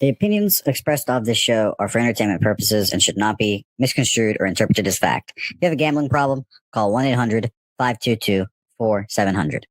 The opinions expressed of this show are for entertainment purposes and should not be misconstrued or interpreted as fact. If you have a gambling problem, call 1 800 522 4700.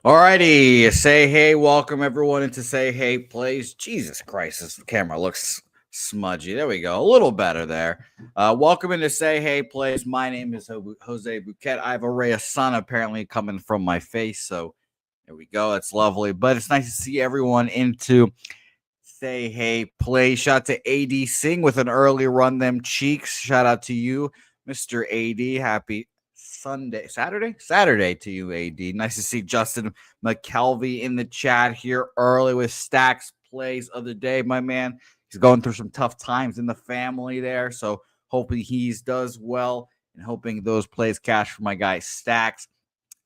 Alrighty, say hey, welcome everyone into Say Hey Plays. Jesus Christ, this camera looks smudgy. There we go, a little better there. Welcome into Say Hey Plays. My name is Jose Bouquett. I have a ray of sun apparently coming from my face, so there we go. It's lovely, but it's nice to see everyone into Say Hey Plays. Shout out to AD Singh with an early run them cheeks. Shout out to you, Mr. AD. Happy Saturday to you, AD. Nice to see Justin McKelvey in the chat here early with Stacks plays of the day, my man. He's going through some tough times in the family there, so hoping he does well and hoping those plays cash for my guy Stacks.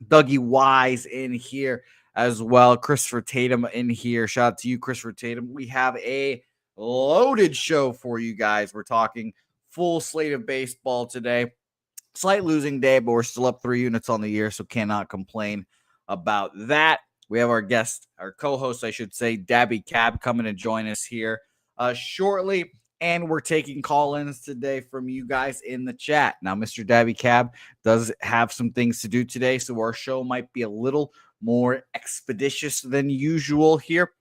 Dougie Wise in here as well. Christopher Tatum in here. Shout out to you, Christopher Tatum. We have a loaded show for you guys. We're talking full slate of baseball today. Slight losing day, but we're still up 3 units on the year, so cannot complain about that. We have our guest, our co-host, I should say, Daby Cab, coming to join us here shortly, and we're taking call-ins today from you guys in the chat. Now, Mr. Daby Cab does have some things to do today, so our show might be a little more expeditious than usual here,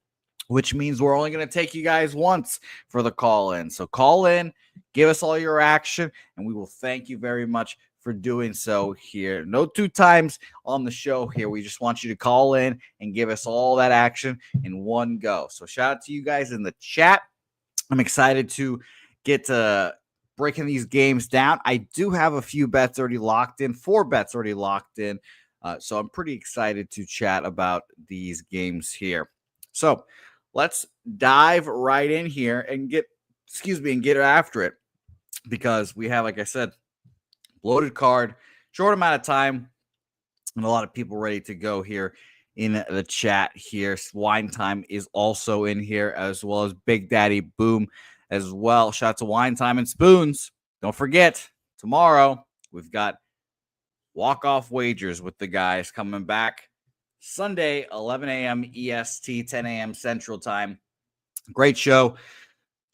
which means we're only going to take you guys once for the call-in. So call in, give us all your action, and we will thank you very much for doing so here. No 2 times on the show here. We just want you to call in and give us all that action in one go. So shout out to you guys in the chat. I'm excited to get to breaking these games down. I do have a few bets already locked in, 4 bets already locked in. So I'm pretty excited to chat about these games here. So let's dive right in here and get after it, because we have, like I said, loaded card, short amount of time, and a lot of people ready to go here in the chat here. Wine Time is also in here, as well as Big Daddy Boom as well. Shout out to Wine Time and Spoons. Don't forget, tomorrow we've got walk-off wagers with the guys coming back. Sunday, 11 a.m. EST, 10 a.m. Central Time. Great show.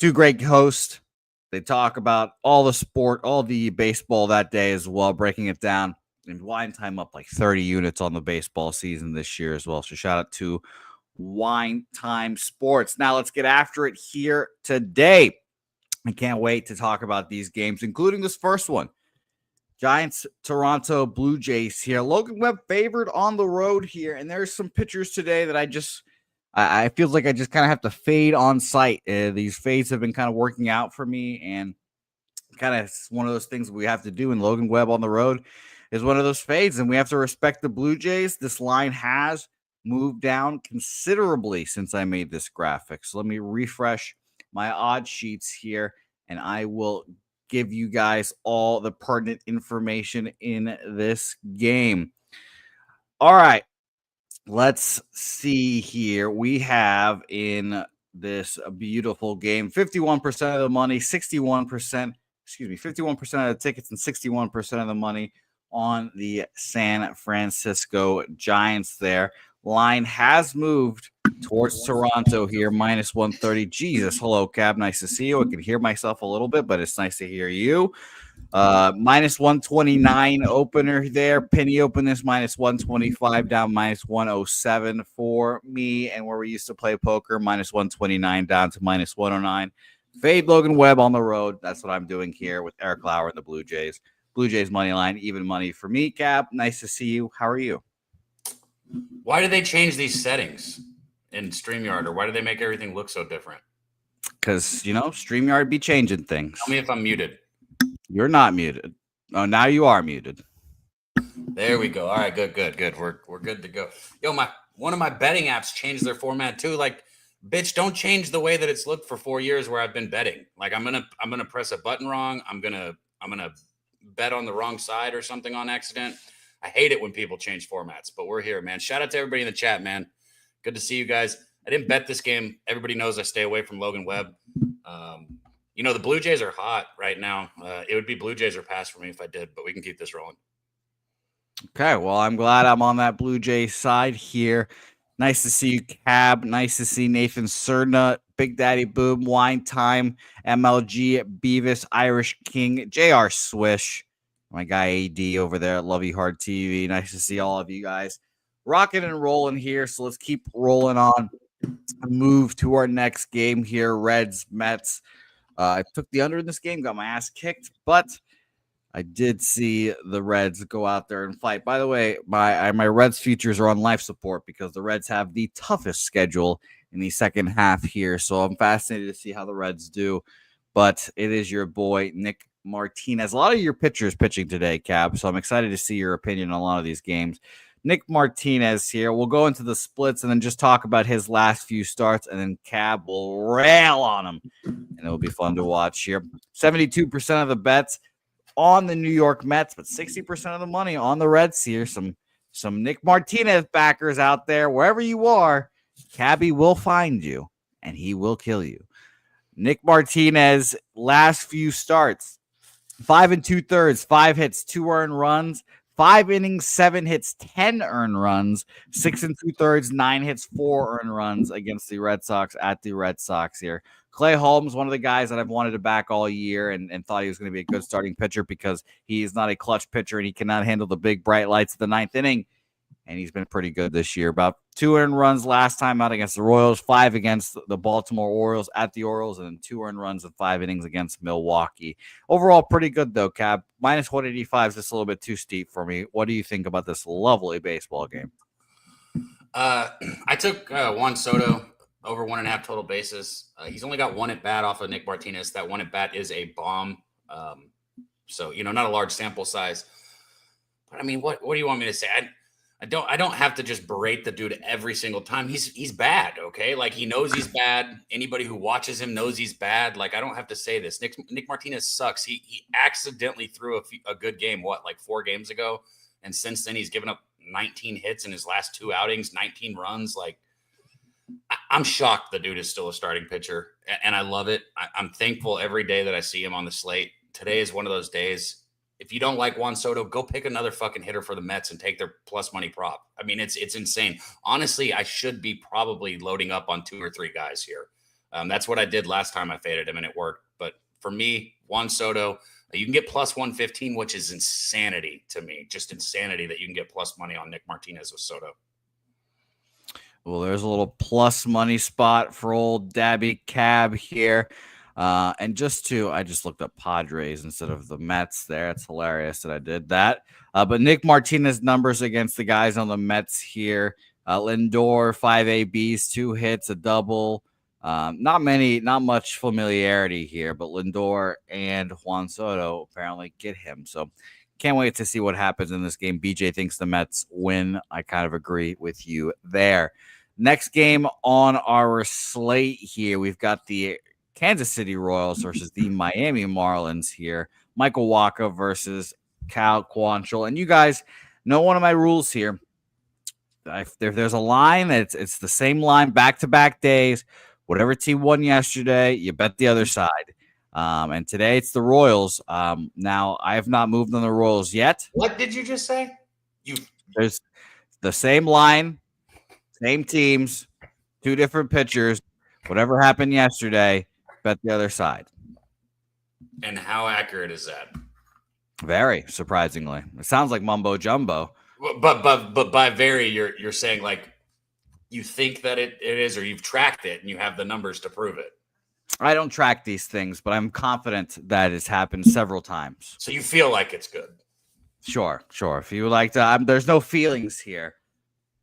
2 great hosts. They talk about all the sport, all the baseball that day as well, breaking it down. And Wine Time up like 30 units on the baseball season this year as well. So shout out to Wine Time Sports. Now let's get after it here today. I can't wait to talk about these games, including this first one. Giants, Toronto Blue Jays here. Logan Webb favored on the road here. And there's some pitchers today that I feel like I just kind of have to fade on sight. These fades have been kind of working out for me, and kind of one of those things we have to do. And Logan Webb on the road is one of those fades, and we have to respect the Blue Jays. This line has moved down considerably since I made this graphic. So let me refresh my odd sheets here, and I will give you guys all the pertinent information in this game. All right. Let's see here. We have in this beautiful game 51% of the money, 51% of the tickets, and 61% of the money on the San Francisco Giants there. Line has moved towards Toronto here, minus 130. Jesus, hello, Cab. Nice to see you. I can hear myself a little bit, but it's nice to hear you. Minus 129 opener there. Penny open this minus 125 down minus 107 for me. And where we used to play poker, minus 129 down to minus 109 Fade Logan Webb on the road. That's what I'm doing here with Eric Lauer and the Blue Jays. Blue Jays money line, even money for me. Cap, nice to see you. How are you? Why did they change these settings in StreamYard, or why do they make everything look so different? Because, StreamYard be changing things. Tell me if I'm muted. You're not muted. Oh, now you are muted. There we go. All right, good. We're good to go. Yo, one of my betting apps changed their format too. Like, bitch, don't change the way that it's looked for 4 years where I've been betting. Like, I'm gonna press a button wrong. I'm gonna bet on the wrong side or something on accident. I hate it when people change formats, but we're here, man. Shout out to everybody in the chat, man. Good to see you guys. I didn't bet this game. Everybody knows I stay away from Logan Webb. The Blue Jays are hot right now. It would be Blue Jays or pass for me if I did, but we can keep this rolling. Okay, well, I'm glad I'm on that Blue Jay side here. Nice to see you, Cab. Nice to see Nathan Cerna, Big Daddy Boom, Wine Time, MLG, Beavis, Irish King, JR Swish, my guy AD over there at Lovey Hard TV. Nice to see all of you guys rocking and rolling here. So let's keep rolling on. Move to our next game here, Reds, Mets. I took the under in this game, got my ass kicked, but I did see the Reds go out there and fight. By the way, my Reds futures are on life support because the Reds have the toughest schedule in the second half here. So I'm fascinated to see how the Reds do. But it is your boy, Nick Martinez. A lot of your pitchers pitching today, Cap. So I'm excited to see your opinion on a lot of these games. Nick Martinez here. We'll go into the splits and then just talk about his last few starts, and then Cab will rail on him. And it'll be fun to watch here. 72% of the bets on the New York Mets, but 60% of the money on the Reds here. Some Nick Martinez backers out there, wherever you are, Cabby will find you and he will kill you. Nick Martinez, last few starts, 5 2/3, 5 hits, 2 earned runs, 5 innings, 7 hits, 10 earned runs, 6 2/3, 9 hits, 4 earned runs against the Red Sox at the Red Sox here. Clay Holmes, one of the guys that I've wanted to back all year and thought he was going to be a good starting pitcher because he is not a clutch pitcher and he cannot handle the big bright lights of the ninth inning. And he's been pretty good this year. About 2 earned runs last time out against the Royals, 5 against the Baltimore Orioles at the Orioles, and then 2 earned runs in 5 innings against Milwaukee. Overall, pretty good though, Cab. Minus 185 is just a little bit too steep for me. What do you think about this lovely baseball game? I took Juan Soto over 1.5 total bases. He's only got 1 at bat off of Nick Martinez. That 1 at bat is a bomb. So, not a large sample size. But I mean, what do you want me to say? I don't have to just berate the dude every single time. He's bad, okay? Like, he knows he's bad. Anybody who watches him knows he's bad. Like, I don't have to say this. Nick Martinez sucks. He accidentally threw a good game, like 4 games ago? And since then, he's given up 19 hits in his last 2 outings, 19 runs. Like, I'm shocked the dude is still a starting pitcher, and I love it. I'm thankful every day that I see him on the slate. Today is one of those days. If you don't like Juan Soto, go pick another fucking hitter for the Mets and take their plus money prop. I mean, it's insane. Honestly, I should be probably loading up on 2 or 3 guys here. That's what I did last time I faded him, and it worked. But for me, Juan Soto, you can get plus 115, which is insanity to me. Just insanity that you can get plus money on Nick Martinez with Soto. Well, there's a little plus money spot for old Daby Cab here. And I just looked up Padres instead of the Mets there. It's hilarious that I did that. But Nick Martinez numbers against the guys on the Mets here. Lindor, 5 ABs, 2 hits, a double. Not much familiarity here, but Lindor and Juan Soto apparently get him. So can't wait to see what happens in this game. BJ thinks the Mets win. I kind of agree with you there. Next game on our slate here, we've got the Kansas City Royals versus the Miami Marlins here. Michael Wacha versus Cal Quantrill. And you guys know one of my rules here. If there's a line, it's the same line back-to-back days. Whatever team won yesterday, you bet the other side. And today it's the Royals. Now, I have not moved on the Royals yet. What did you just say? There's the same line, same teams, 2 different pitchers. Whatever happened yesterday, bet the other side. And how accurate is that? Very surprisingly. It sounds like mumbo jumbo. But by very, you're saying like you think that it is, or you've tracked it and you have the numbers to prove it. I don't track these things, but I'm confident that it's happened several times. So you feel like it's good. Sure. If you like to, there's no feelings here,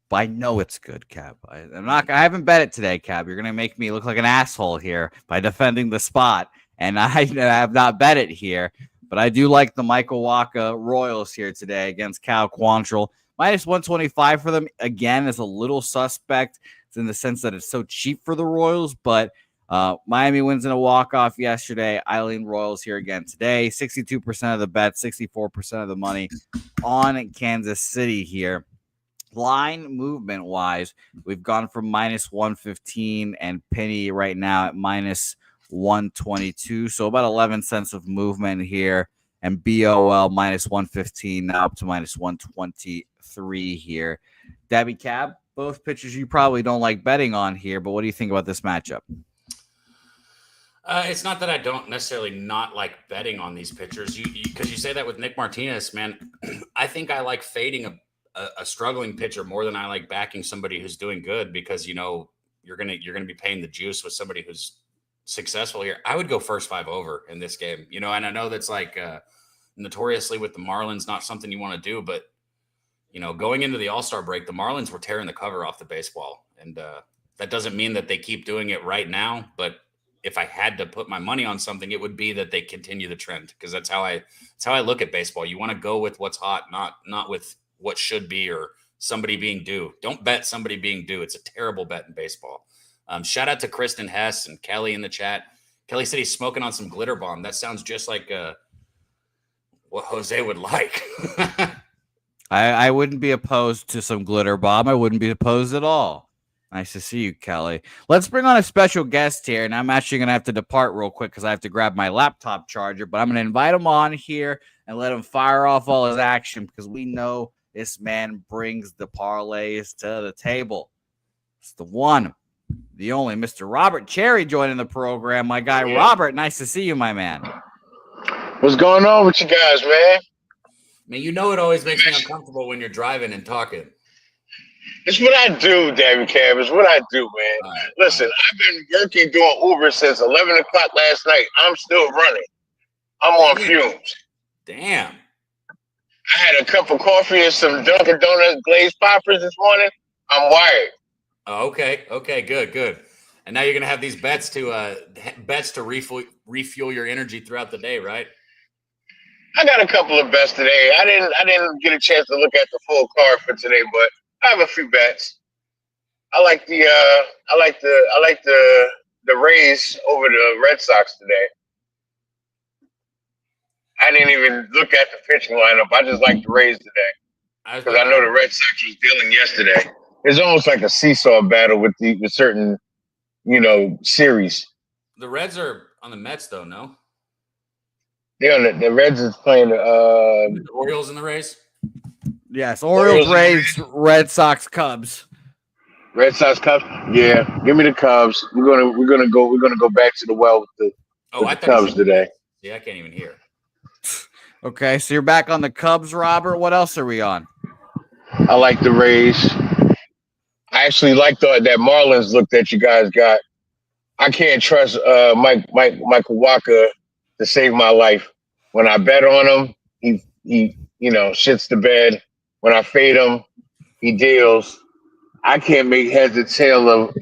but I know it's good, Cab. I haven't bet it today, Cab. You're gonna make me look like an asshole here by defending the spot, and I have not bet it here. But I do like the Michael Wacha Royals here today against Cal Quantrill. Minus 125 for them again is a little suspect. It's in the sense that it's so cheap for the Royals, but Miami wins in a walk-off yesterday. I lean Royals here again today. 62% of the bet, 64% of the money on Kansas City here. Line movement wise, we've gone from minus 115 and penny right now at minus 122. So about 11 cents of movement here. And BOL minus 115 now up to minus 123 here. Daby Cab, both pitchers you probably don't like betting on here, but what do you think about this matchup? It's not that I don't necessarily not like betting on these pitchers. Because you say that with Nick Martinez, man. I think I like fading a struggling pitcher more than I like backing somebody who's doing good, because you're gonna be paying the juice with somebody who's successful here. I would go first 5 over in this game, and I know that's like notoriously with the Marlins not something you want to do, but going into the All-Star break, the Marlins were tearing the cover off the baseball, and that doesn't mean that they keep doing it right now, but if I had to put my money on something, it would be that they continue the trend, because that's how I look at baseball. You want to go with what's hot, not with what should be or somebody being due. Don't bet somebody being due. It's a terrible bet in baseball. Shout out to Kristen Hess and Kelly in the chat. Kelly said he's smoking on some glitter bomb. That sounds just like what Jose would like. I wouldn't be opposed to some glitter bomb. I wouldn't be opposed at all. Nice to see you, Kelly. Let's bring on a special guest here, and I'm actually going to have to depart real quick because I have to grab my laptop charger, but I'm going to invite him on here and let him fire off all his action, because we know this man brings the parlays to the table. It's the one, the only Mr. Robert Cherry joining the program. My guy, Robert, nice to see you, my man. What's going on with you guys, man? Man, it always makes me uncomfortable when you're driving and talking. It's what I do, Daby Cab. It's what I do, man. Listen, I've been working doing Uber since 11 o'clock last night. I'm still running. I'm on fumes. Damn. I had a cup of coffee and some Dunkin' Donuts glazed poppers this morning. I'm wired. Oh, okay, good. And now you're gonna have these bets to refuel your energy throughout the day, right? I got a couple of bets today. I didn't get a chance to look at the full card for today, but I have a few bets. I like the Rays over the Red Sox today. I didn't even look at the pitching lineup. I just like the Rays today because I know the Red Sox was dealing yesterday. It's almost like a seesaw battle with certain, series. The Reds are on the Mets, though, no? They're on the Reds is playing the Orioles and the Rays. Yes, Orioles, Rays, Red Sox, Cubs. Red Sox, Cubs. Yeah, give me the Cubs. We're gonna go back to the well with the Cubs today. Yeah, I can't even hear. Okay, so you're back on the Cubs, Robert. What else are we on? I like the Rays. I actually like that Marlins look that you guys got. I can't trust Michael Wacha to save my life. When I bet on him, he shits the bed. When I fade him, he deals. I can't make heads or tail of,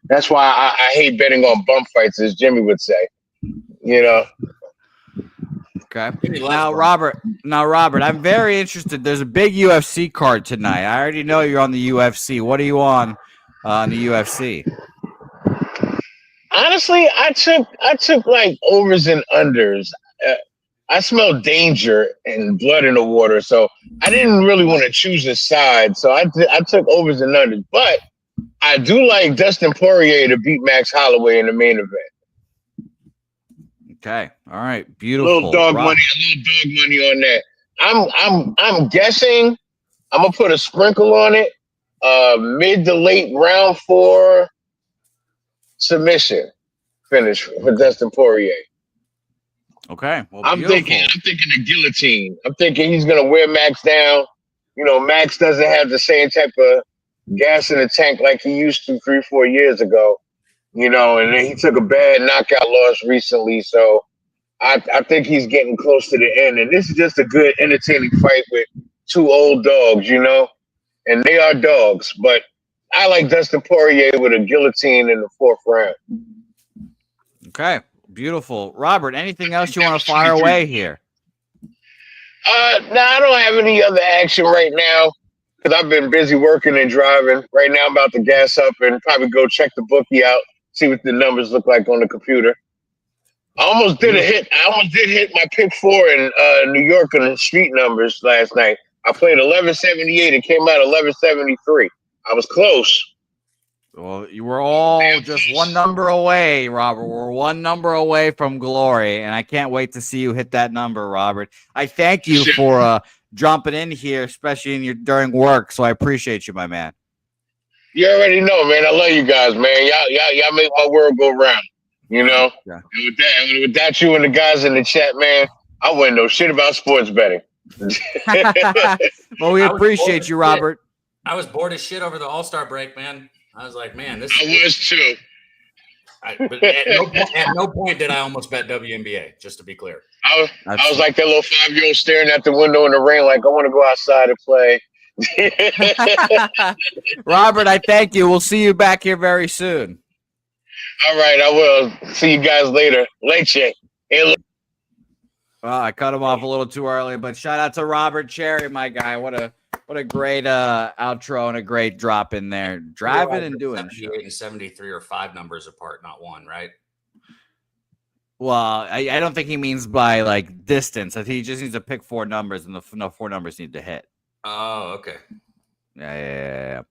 That's why I hate betting on bum fights, as Jimmy would say. Okay. Now, Robert, I'm very interested. There's a big UFC card tonight. I already know you're on the UFC. What are you on the UFC? Honestly, I took like overs and unders. I smelled danger and blood in the water, so I didn't really want to choose a side. So I took overs and unders. But I do like Dustin Poirier to beat Max Holloway in the main event. Okay. All right. Beautiful. A little dog money on that. I'm guessing I'm gonna put a sprinkle on it. Mid to late round 4 submission finish for Dustin Poirier. Okay. Well, I'm thinking the guillotine. I'm thinking he's gonna wear Max down. Max doesn't have the same type of gas in the tank like he used to 3-4 years ago. And then he took a bad knockout loss recently. So I think he's getting close to the end. And this is just a good, entertaining fight with two old dogs, and they are dogs. But I like Dustin Poirier with a guillotine in the 4th round. Okay, beautiful. Robert, anything else you want to fire away here? No, I don't have any other action right now because I've been busy working and driving. Right now, I'm about to gas up and probably go check the bookie out, see what the numbers look like on the computer. I almost did hit my pick 4 in New York on the street numbers last night. I played 1178. It came out 1173. I was close. Well, you were all just one number away, Robert. We're one number away from glory, and I can't wait to see you hit that number, Robert. I thank you for jumping in here, especially during work, so I appreciate you, my man. You already know, man. I love you guys, man. Y'all make my world go round. Yeah. And with that, you and the guys in the chat, man, I wouldn't know shit about sports betting. Well, we appreciate you, Robert. I was bored as shit over the All-Star break, man. I was like, man, this. I was too. But at no point did I almost bet WNBA. Just to be clear, I was like that little 5-year-old staring at the window in the rain, like I want to go outside and play. Robert, I thank you. We'll see you back here very soon. All right, I will. See you guys later. Leche. Well, I cut him off a little too early, but shout out to Robert Cherry, my guy. What a great outro and a great drop in there. Driving and doing 78 and 73 are 5 numbers apart, not 1, right? Well, I don't think he means by like distance. I think he just needs to pick 4 numbers, and the 4 numbers need to hit. Oh, okay. Yeah.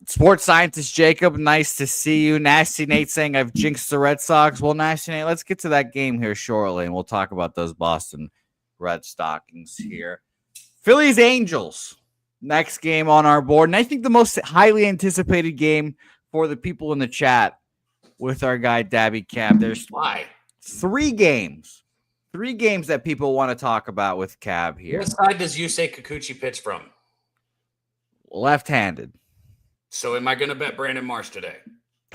Sports scientist Jacob, nice to see you. Nasty Nate saying I've jinxed the Red Sox. Well, Nasty Nate, let's get to that game here shortly, and we'll talk about those Boston Red Stockings here. Phillies Angels, next game on our board, and I think the most highly anticipated game for the people in the chat with our guy Daby Cab. There's 3 games that people want to talk about with Cab here. What side does Yusei Kikuchi pitch from? Left-handed. So am I going to bet Brandon Marsh today?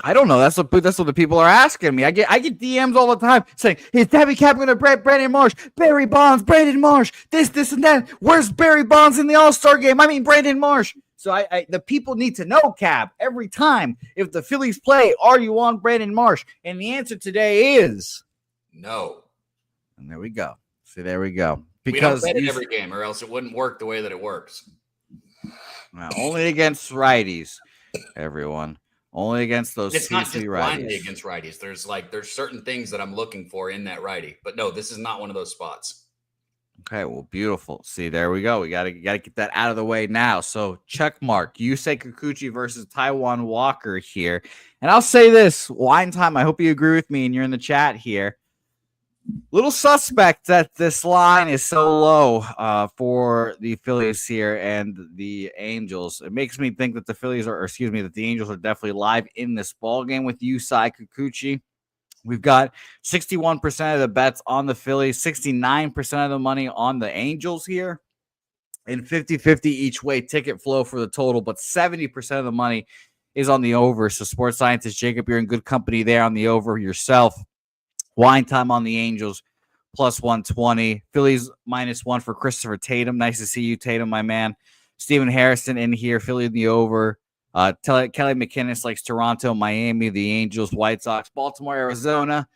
I don't know. That's what the people are asking me. I get DMs all the time saying, "Is Daby Cab going to bet Brandon Marsh? Barry Bonds, Brandon Marsh, this, and that. Where's Barry Bonds in the All-Star game? I mean, Brandon Marsh." So the people need to know, Cab, every time, if the Phillies play, are you on Brandon Marsh? And the answer today is no. And there we go. See, there we go. Because we don't bet every game, or else it wouldn't work the way that it works. Well, only against righties, everyone. Only against those it's not just righties. Blindly against righties. There's certain things that I'm looking for in that righty. But no, this is not one of those spots. Okay, well, beautiful. See, there we go. We gotta get that out of the way now. So check mark. Yusei Kikuchi versus Taijuan Walker here. And I'll say this, Wine Time, I hope you agree with me and you're in the chat here. Little suspect that this line is so low for the Phillies here and the Angels. It makes me think that that the Angels are definitely live in this ball game with Yusei Kikuchi. We've got 61% of the bets on the Phillies, 69% of the money on the Angels here, and 50-50 each way ticket flow for the total, but 70% of the money is on the over. So sports scientist Jacob, you're in good company there on the over yourself. Wine Time on the Angels, plus 120. Phillies, -1 for Christopher Tatum. Nice to see you, Tatum, my man. Steven Harrison in here, Philly in the over. Kelly McInnes likes Toronto, Miami, the Angels, White Sox, Baltimore, Arizona,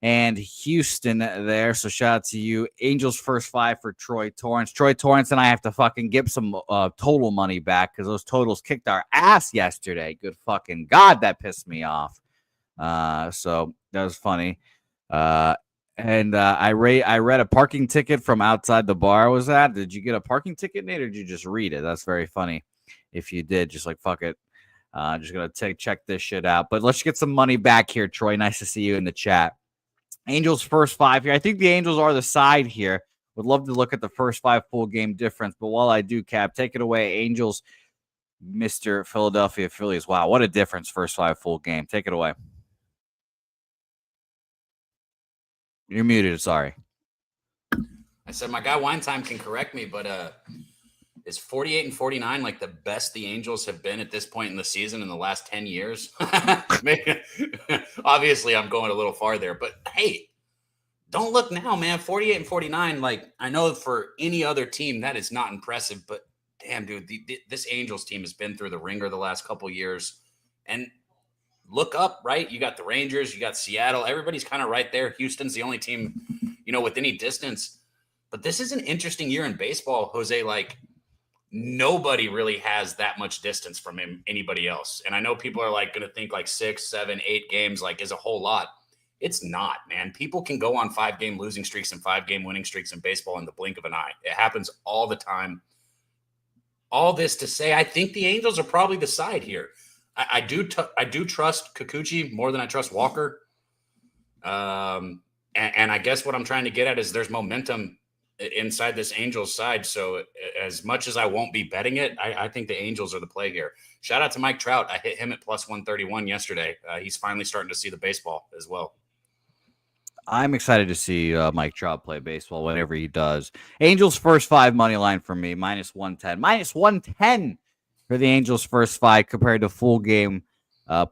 and Houston there. So shout out to you. Angels first 5 for Troy Torrance. Troy Torrance and I have to fucking give some total money back because those totals kicked our ass yesterday. Good fucking God, that pissed me off. So that was funny. And I read a parking ticket from outside the bar. Was that? Did you get a parking ticket, Nate, or did you just read it? That's very funny. If you did, just like fuck it. Just gonna check this shit out. But let's get some money back here, Troy. Nice to see you in the chat. Angels first 5 here. I think the Angels are the side here. Would love to look at the first 5 full game difference. But while I do, Cap, take it away. Angels, Mr. Philadelphia Phillies. Wow, what a difference. First 5 full game. Take it away. You're muted. Sorry. I said my guy Wine Time can correct me, but Is 48 and 49 like the best the Angels have been at this point in the season in the last 10 years? Obviously, I'm going a little far there, but hey, don't look now, man. 48 and 49, like I know for any other team that is not impressive, but damn, dude, this Angels team has been through the ringer the last couple of years. And look up, right? You got the Rangers, you got Seattle. Everybody's kind of right there. Houston's the only team, with any distance. But this is an interesting year in baseball, Jose. Like, nobody really has that much distance from anybody else. And I know people are like going to think like 6, 7, 8 games like is a whole lot. It's not, man. People can go on 5-game losing streaks and 5-game winning streaks in baseball in the blink of an eye. It happens all the time. All this to say, I think the Angels are probably the side here. I do trust Kikuchi more than I trust Walker. And I guess what I'm trying to get at is there's momentum inside this Angels side. So as much as I won't be betting it, I think the Angels are the play here. Shout out to Mike Trout. I hit him at plus 131 yesterday. He's finally starting to see the baseball as well. I'm excited to see Mike Trout play baseball whenever he does. Angels first 5 money line for me, minus 110. Minus 110 for the Angels first 5 compared to full game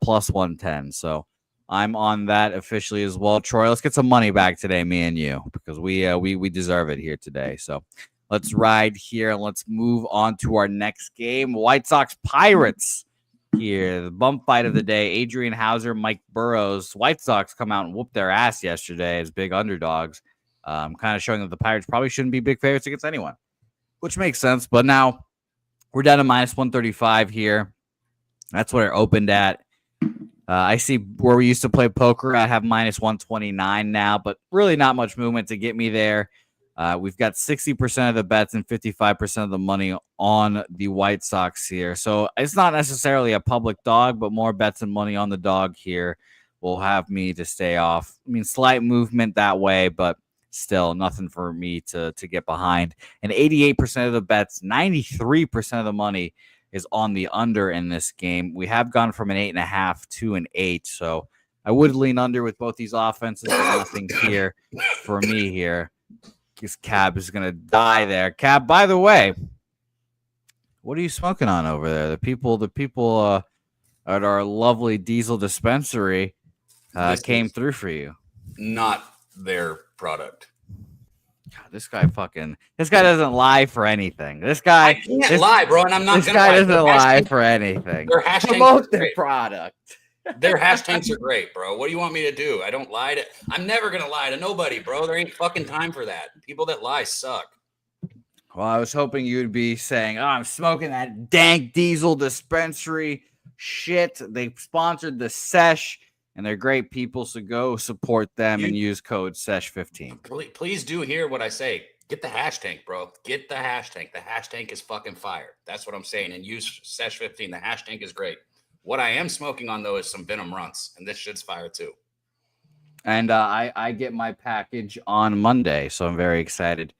plus 110. So I'm on that officially as well. Troy, let's get some money back today, me and you, because we deserve it here today. So let's ride here and let's move on to our next game. White Sox Pirates here. The bump fight of the day. Adrian Hauser, Mike Burrows. White Sox come out and whoop their ass yesterday as big underdogs. Kind of showing that the Pirates probably shouldn't be big favorites against anyone, which makes sense. But now we're down to minus 135 here. That's what it opened at. I see where we used to play poker. I have minus 129 now, but really not much movement to get me there. We've got 60% of the bets and 55% of the money on the White Sox here. So it's not necessarily a public dog, but more bets and money on the dog here will have me to stay off. I mean, slight movement that way, but still nothing for me to get behind. And 88% of the bets, 93% of the money is on the under in this game. We have gone from an 8.5 to an 8. So I would lean under with both these offenses. There's nothing here for me here. This Cab is going to die there. Cab, by the way, what are you smoking on over there? The people at our lovely diesel dispensary came through for you. Not their product. God, this guy doesn't lie for anything. I can't lie, bro, and I'm not going to lie. This guy doesn't lie for anything. Their hashtags promote their product. Their hashtags are great, bro. What do you want me to do? I don't lie to. I'm never gonna lie to nobody, bro. There ain't fucking time for that. People that lie suck. Well, I was hoping you'd be saying, "Oh, I'm smoking that dank diesel dispensary shit." They sponsored the Sesh, and they're great people. So go support them and use code SESH15. Please do hear what I say. Get the hash tank, bro. Get the hash tank. The hash tank is fucking fire. That's what I'm saying. And use SESH15. The hash tank is great. What I am smoking on, though, is some Venom Runts, and this shit's fire, too. And I get my package on Monday, so I'm very excited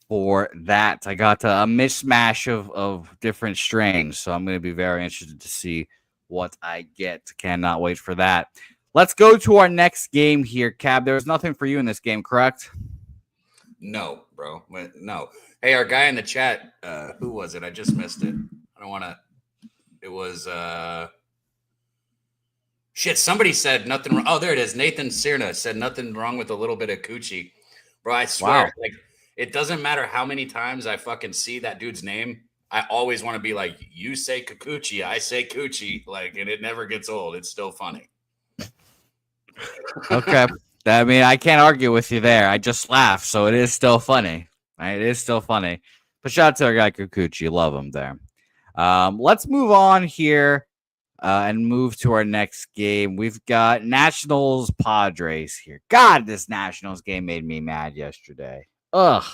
for that. I got a mishmash of different strains, so I'm going to be very interested to see what I get. Cannot wait for that. Let's go to our next game here, Cab. There was nothing for you in this game, correct? No, bro. No. Hey, our guy in the chat, who was it? I just missed it. I don't want to. It was... Shit, somebody said nothing wrong. Oh, there it is. Nathan Sirna said nothing wrong with a little bit of coochie. Bro, I swear, like, it doesn't matter how many times I fucking see that dude's name. I always want to be like, you say Kikuchi, I say Coochie. Like, and it never gets old. It's still funny. Okay. I mean, I can't argue with you there. I just laugh, so it is still funny. Right? It is still funny. But shout out to our guy Kikuchi. Love him there. Let's move on here. And move to our next game. We've got Nationals Padres here. God, this Nationals game made me mad yesterday. Ugh.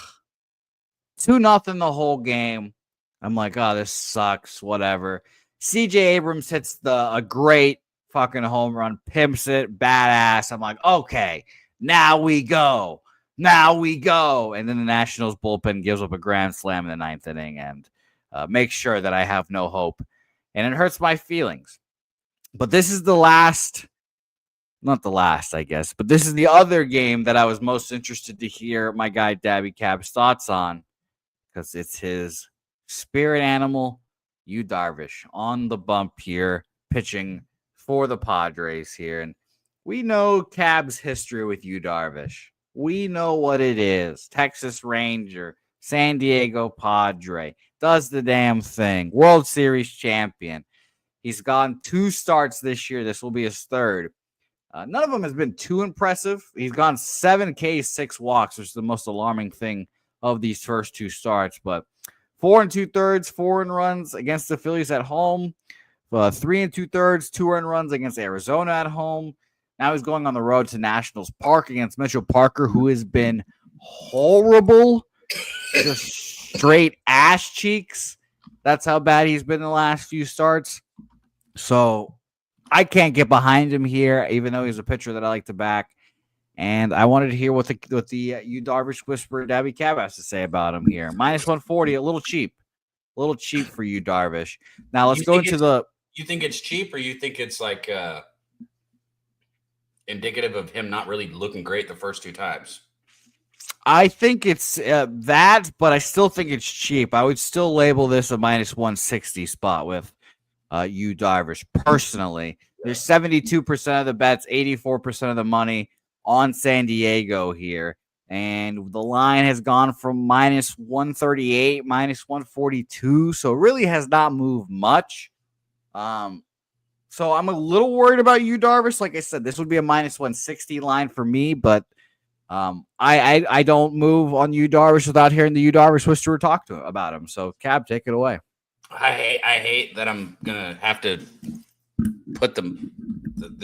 2-0 the whole game. I'm like, oh, this sucks. Whatever. CJ Abrams hits a great fucking home run, pimps it, badass. I'm like, okay, now we go. Now we go. And then the Nationals bullpen gives up a grand slam in the 9th inning and makes sure that I have no hope. And it hurts my feelings. But this is the last, not the last, I guess, but this is the other game that I was most interested to hear my guy Daby Cab's thoughts on because it's his spirit animal, Yu Darvish, on the bump here, pitching for the Padres here. And we know Cab's history with Yu Darvish. We know what it is. Texas Ranger, San Diego Padre, does the damn thing. World Series champion. He's gone 2 starts this year. This will be his 3rd. None of them has been too impressive. He's gone 7 Ks, 6 walks, which is the most alarming thing of these first 2 starts. But 4 2/3, 4 earned runs against the Phillies at home. 3 2/3, 2 earned runs against Arizona at home. Now he's going on the road to Nationals Park against Mitchell Parker, who has been horrible. Just straight ass cheeks. That's how bad he's been in the last few starts. So I can't get behind him here, even though he's a pitcher that I like to back. And I wanted to hear what the Yu Darvish whisperer Daby Cab has to say about him here. -140, a little cheap for Yu Darvish. Now let's go into the. You think it's cheap, or you think it's like indicative of him not really looking great the first 2 times? I think it's that, but I still think it's cheap. I would still label this a -160 spot with Yu Darvish personally. There's 72% of the bets, 84% of the money on San Diego here. And the line has gone from -138, -142. So it really has not moved much. So I'm a little worried about Yu Darvish. Like I said, this would be a -160 line for me, but I don't move on Yu Darvish without hearing the Yu Darvish whisperer talk to him about him. So Cab, take it away. I hate that I'm gonna have to put the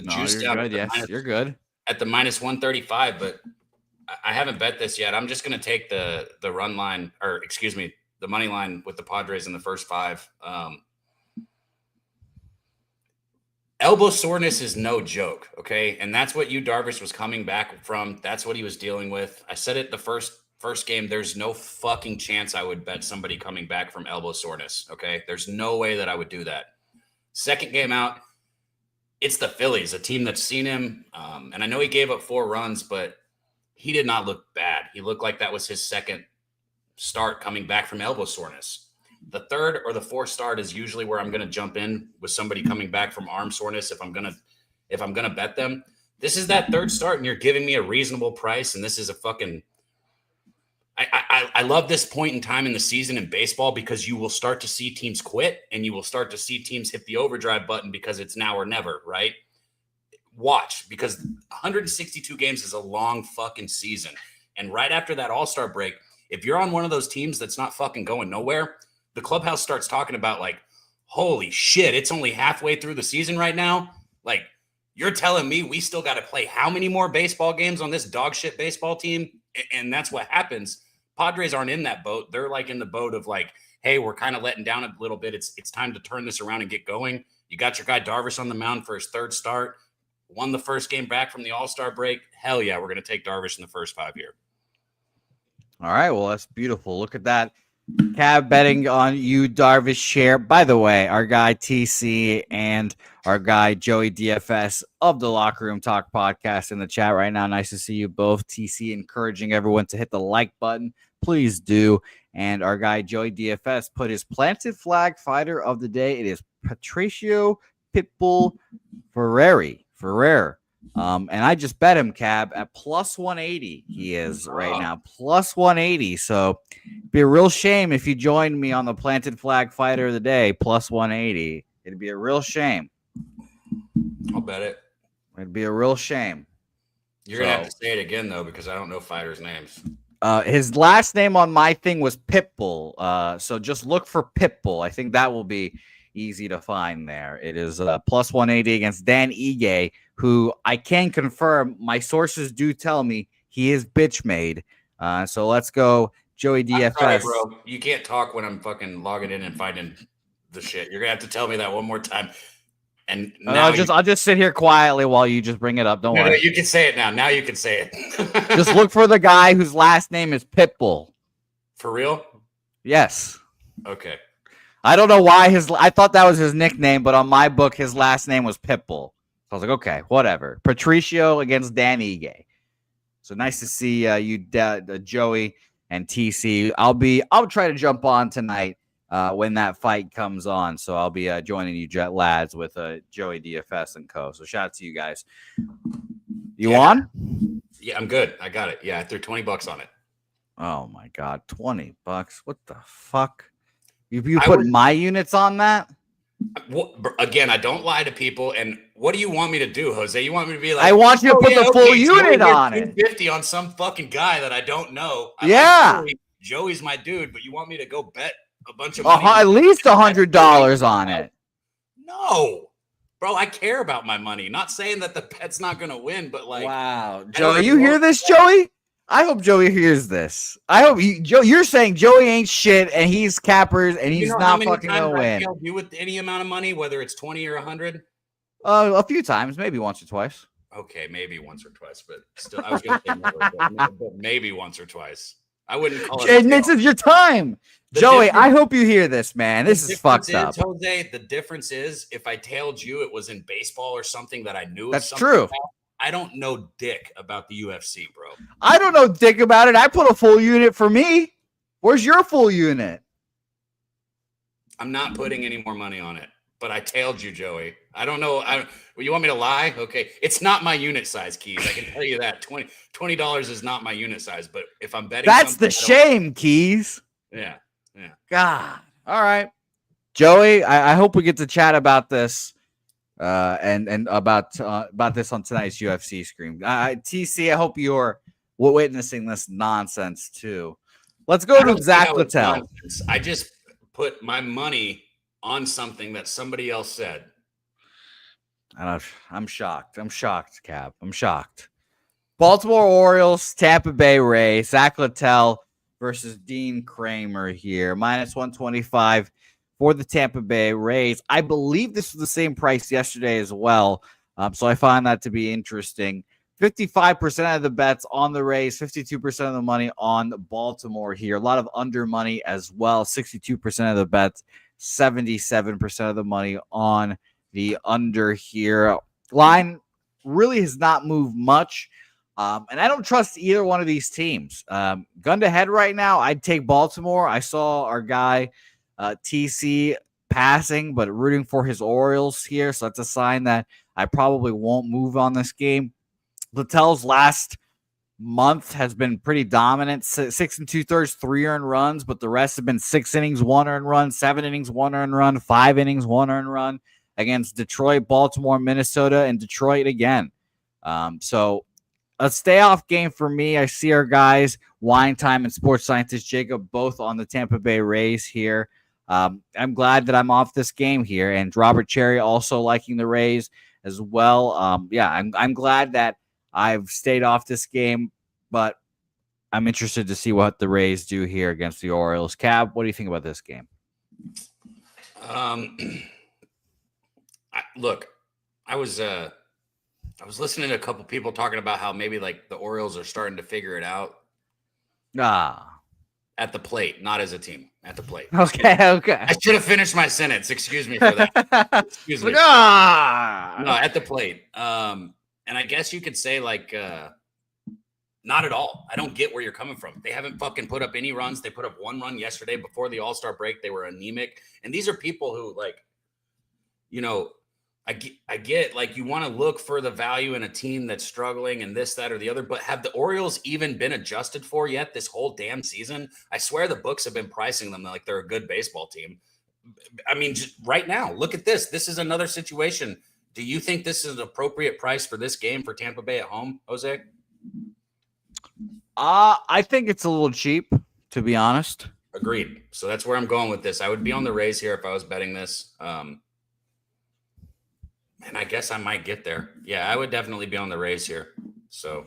juice down. Good. Yes, you're good at the -135, but I haven't bet this yet. I'm just gonna take the run line, or excuse me, the money line with the Padres in the first 5. Elbow soreness is no joke, okay? And that's what Yu Darvish was coming back from. That's what he was dealing with. I said it the first game, there's no fucking chance I would bet somebody coming back from elbow soreness, okay? There's no way that I would do that. Second game out, it's the Phillies, a team that's seen him. And I know he gave up 4 runs, but he did not look bad. He looked like that was his second start coming back from elbow soreness. The 3rd or the 4th start is usually where I'm going to jump in with somebody coming back from arm soreness if I'm going to bet them. This is that 3rd start, and you're giving me a reasonable price, and this is a fucking I love this point in time in the season in baseball, because you will start to see teams quit, and you will start to see teams hit the overdrive button because it's now or never, right? Watch, because 162 games is a long fucking season. And right after that All-Star break, if you're on one of those teams that's not fucking going nowhere, the clubhouse starts talking about like, holy shit, it's only halfway through the season right now. Like, you're telling me we still got to play how many more baseball games on this dog shit baseball team? And that's what happens. Padres aren't in that boat. They're like in the boat of like, hey, we're kind of letting down a little bit. It's time to turn this around and get going. You got your guy Darvish on the mound for his 3rd start. Won the first game back from the All-Star break. Hell yeah, we're going to take Darvish in the first 5 here. All right, well, that's beautiful. Look at that. Cab betting on Yu Darvish share. By the way, our guy TC and our guy Joey DFS of the Locker Room Talk podcast in the chat right now. Nice to see you both. TC encouraging everyone to hit the like button. Please do. And our guy Joey DFS put his planted flag fighter of the day. It is Patricio Pitbull Ferrer. And I just bet him, Cab, at +180. He is right now +180. So it'd be a real shame if you joined me on the planted flag fighter of the day +180. It'd be a real shame. I'll bet it. It'd be a real shame. You're gonna have to say it again though, because I don't know fighters' names. His last name on my thing was Pitbull. So just look for Pitbull. I think that will be easy to find there. It is +180 against Dan Ige, who I can confirm. My sources do tell me he is bitch made. So let's go, Joey DFS. I'm sorry, bro. You can't talk when I'm fucking logging in and finding the shit. You're gonna have to tell me that one more time. And now I'll just sit here quietly while you just bring it up. Don't worry. No, you can say it now. Now you can say it. Just look for the guy whose last name is Pitbull. For real? Yes. Okay. I don't know why I thought that was his nickname, but on my book, his last name was Pitbull. So I was like, okay, whatever. Patricio against Dan Ige. So nice to see you, Joey and TC. I'll try to jump on tonight when that fight comes on. So I'll be joining you jet lads with Joey DFS and co. So shout out to you guys. You on? Yeah, I'm good. I got it. Yeah, I threw $20 on it. Oh my God, $20. What the fuck? You put my units on that? Well, again, I don't lie to people. And what do you want me to do, Jose? You want me to be like, I want you to put the full unit on it. 250 on some fucking guy that I don't know. Joey's my dude, but you want me to go bet a bunch of money? At least $100 on it. No, bro, I care about my money. Not saying that the bet's not going to win, but like, wow, Joey, you hear this, Joey? I hope Joey hears this. I hope you're saying Joey ain't shit and he's cappers and he's not fucking gonna win. You with any amount of money, whether it's 20 or 100? A few times, maybe once or twice. Okay, maybe once or twice, but still, I was gonna say never, but maybe once or twice. I wouldn't call it. This is your time, Joey. I hope you hear this, man. This is fucked up. Jose, the difference is if I tailed you, it was in baseball or something that I knew. That's true. About. I don't know dick about the UFC, bro. I don't know dick about it. I put a full unit for me. Where's your full unit? I'm not putting any more money on it, but I tailed you, Joey. I don't know. You want me to lie? Okay. It's not my unit size, Keys. I can tell you that. $20 is not my unit size, but if I'm betting, that's the shame, Keys. Yeah. God. All right. Joey, I hope we get to chat about this. And about this on tonight's UFC stream. TC, I hope you're witnessing this nonsense too. Let's go to Zach Littell. I just put my money on something that somebody else said. I'm shocked. I'm shocked, Cap. I'm shocked. Baltimore Orioles, Tampa Bay Rays, Zach Littell versus Dean Kramer here. -125. For the Tampa Bay Rays. I believe this was the same price yesterday as well. So I find that to be interesting. 55% of the bets on the Rays, 52% of the money on Baltimore here. A lot of under money as well. 62% of the bets, 77% of the money on the under here. Line really has not moved much. And I don't trust either one of these teams. Gun to head right now, I'd take Baltimore. I saw our guy TC passing, but rooting for his Orioles here. So that's a sign that I probably won't move on this game. Littell's last month has been pretty dominant. 6 2/3, 3 earned runs, but the rest have been 6 innings, 1 earned run, 7 innings, 1 earned run, 5 innings, 1 earned run against Detroit, Baltimore, Minnesota, and Detroit again. So a stay off game for me. I see our guys, Wine Time and Sports Scientist Jacob, both on the Tampa Bay Rays here. I'm glad that I'm off this game here, and Robert Cherry also liking the Rays as well. I'm glad that I've stayed off this game, but I'm interested to see what the Rays do here against the Orioles. Cab, what do you think about this game? Look, I was listening to a couple people talking about how maybe like the Orioles are starting to figure it out. At the plate, not as a team. At the plate. Okay. I should have finished my sentence. Excuse me for that. Excuse me. No, at the plate. And I guess you could say like, not at all. I don't get where you're coming from. They haven't fucking put up any runs. They put up 1 run yesterday before the All-Star break. They were anemic. And these are people who like, I get like you want to look for the value in a team that's struggling and this, that, or the other, but have the Orioles even been adjusted for yet this whole damn season? I swear the books have been pricing them like they're a good baseball team. I mean, just right now, look at this. This is another situation. Do you think this is an appropriate price for this game for Tampa Bay at home, Jose? I think it's a little cheap, to be honest. Agreed. So that's where I'm going with this. I would be on the Rays here if I was betting this. And I guess I might get there. Yeah, I would definitely be on the Rays here. So,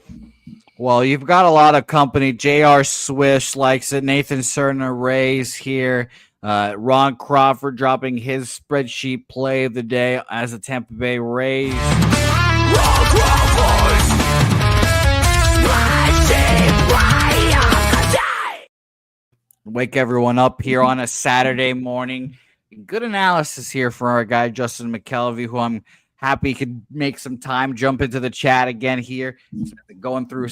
well, you've got a lot of company. J.R. Swish likes it. Nathan Cerner Rays here. Ron Crawford dropping his spreadsheet play of the day as the Tampa Bay Rays. Ron Crawford! Wake everyone up here on a Saturday morning. Good analysis here for our guy, Justin McKelvey, who I'm happy could make some time, jump into the chat again here. Going through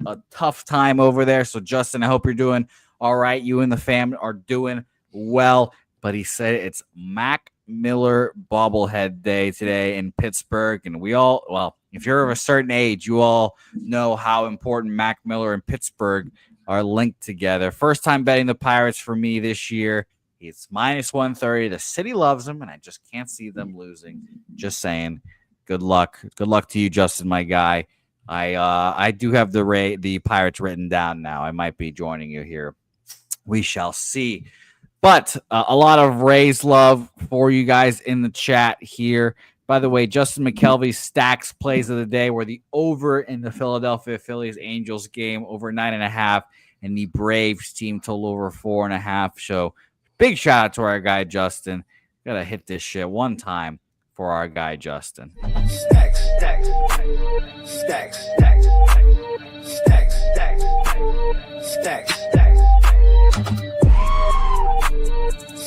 a tough time over there. So, Justin, I hope you're doing all right. You and the fam are doing well. but he said it's Mac Miller bobblehead day today in Pittsburgh. And if you're of a certain age, you all know how important Mac Miller and Pittsburgh are linked together. First time betting the Pirates for me this year. It's minus 130. The city loves him, and I just can't see them losing. Just saying. Good luck. Good luck to you, Justin, my guy. I do have the Pirates written down now. I might be joining you here. We shall see. But a lot of Rays love for you guys in the chat here. By the way, Justin McKelvey's stacks plays of the day were the over in the Philadelphia Phillies Angels game, over 9.5, and the Braves team total over 4.5. So big shout out to our guy, Justin. Gotta hit this shit one time for our guy, Justin. Stacks, stacks, stacks, stacks, stacks, stacks, stacks,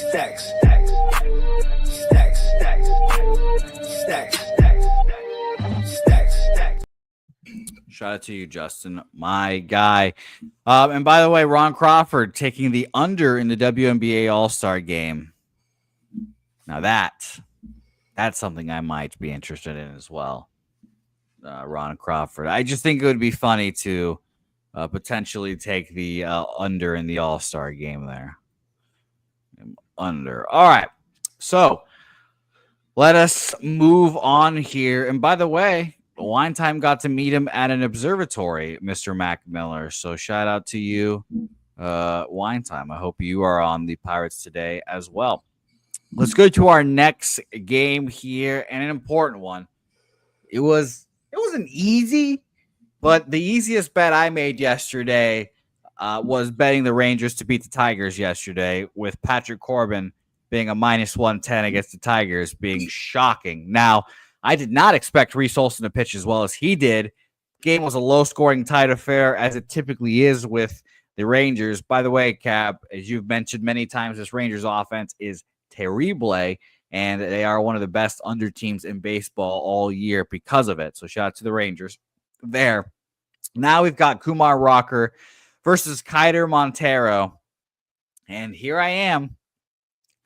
stacks, stacks, stacks, stacks, stacks. Shout out to you, Justin, my guy. And by the way, Ron Crawford taking the under in the WNBA All-Star game. Now that's something I might be interested in as well. Ron Crawford. I just think it would be funny to potentially take the under in the All-Star game there. Under. All right. So let us move on here. And by the way, Wine Time got to meet him at an observatory, Mr. Mac Miller. So shout out to you, Wine Time. I hope you are on the Pirates today as well. Let's go to our next game here, and an important one. It wasn't easy, but the easiest bet I made yesterday was betting the Rangers to beat the Tigers yesterday, with Patrick Corbin being a minus 110 against the Tigers, being shocking. Now, I did not expect Reese Olson to pitch as well as he did. Game was a low-scoring, tight affair, as it typically is with the Rangers. By the way, Cab, as you've mentioned many times, this Rangers offense is terrible, and they are one of the best under teams in baseball all year because of it. So shout out to the Rangers there. Now we've got Kumar Rocker versus Kiter Montero. And here I am.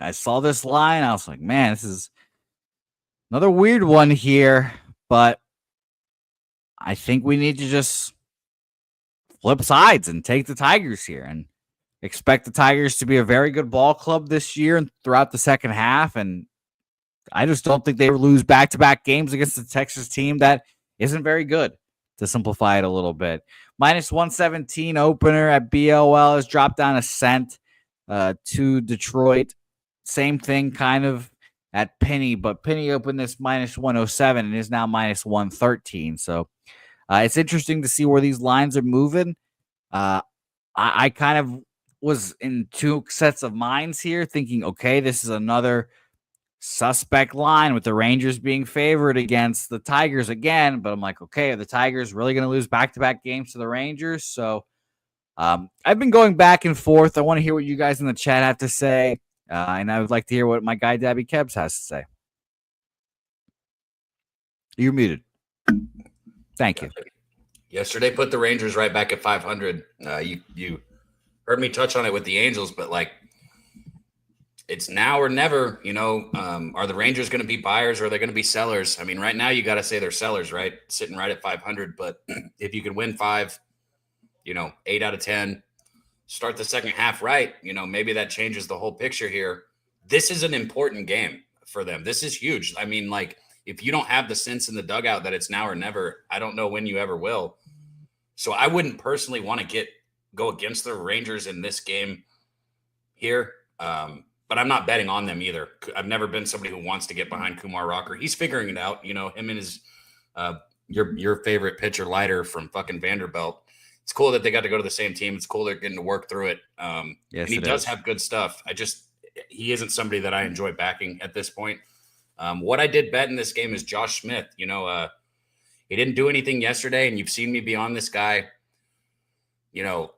I saw this line. I was like, man, this is another weird one here, but I think we need to just flip sides and take the Tigers here and expect the Tigers to be a very good ball club this year and throughout the second half. And I just don't think they lose back-to-back games against the Texas team that isn't very good, to simplify it a little bit. Minus 117 opener at BOL has dropped down a cent to Detroit. Same thing kind of at Penny, but Penny opened this minus 107 and is now minus 113. So it's interesting to see where these lines are moving. I kind of was in two sets of minds here, thinking, okay, this is another suspect line with the Rangers being favored against the Tigers again. But I'm like, okay, are the Tigers really going to lose back-to-back games to the Rangers? So I've been going back and forth. I want to hear what you guys in the chat have to say. And I would like to hear what my guy Daby Cab has to say. You're muted. Thank you. Yesterday put the Rangers right back at 500. You heard me touch on it with the Angels, but like, it's now or never. Are the Rangers going to be buyers or are they going to be sellers? I mean, right now you got to say they're sellers, right? Sitting right at 500. But if you can win 5, 8 out of 10, start the second half right, maybe that changes the whole picture here. This is an important game for them. This is huge. I mean, like, if you don't have the sense in the dugout that it's now or never, I don't know when you ever will. So I wouldn't personally want to go against the Rangers in this game here. But I'm not betting on them either. I've never been somebody who wants to get behind Kumar Rocker. He's figuring it out. Him and his your favorite pitcher, Leiter from fucking Vanderbilt. It's cool that they got to go to the same team. It's cool they're getting to work through it. Yes, and he does have good stuff. He isn't somebody that I enjoy backing at this point. What I did bet in this game is Josh Smith. He didn't do anything yesterday, and you've seen me be on this guy,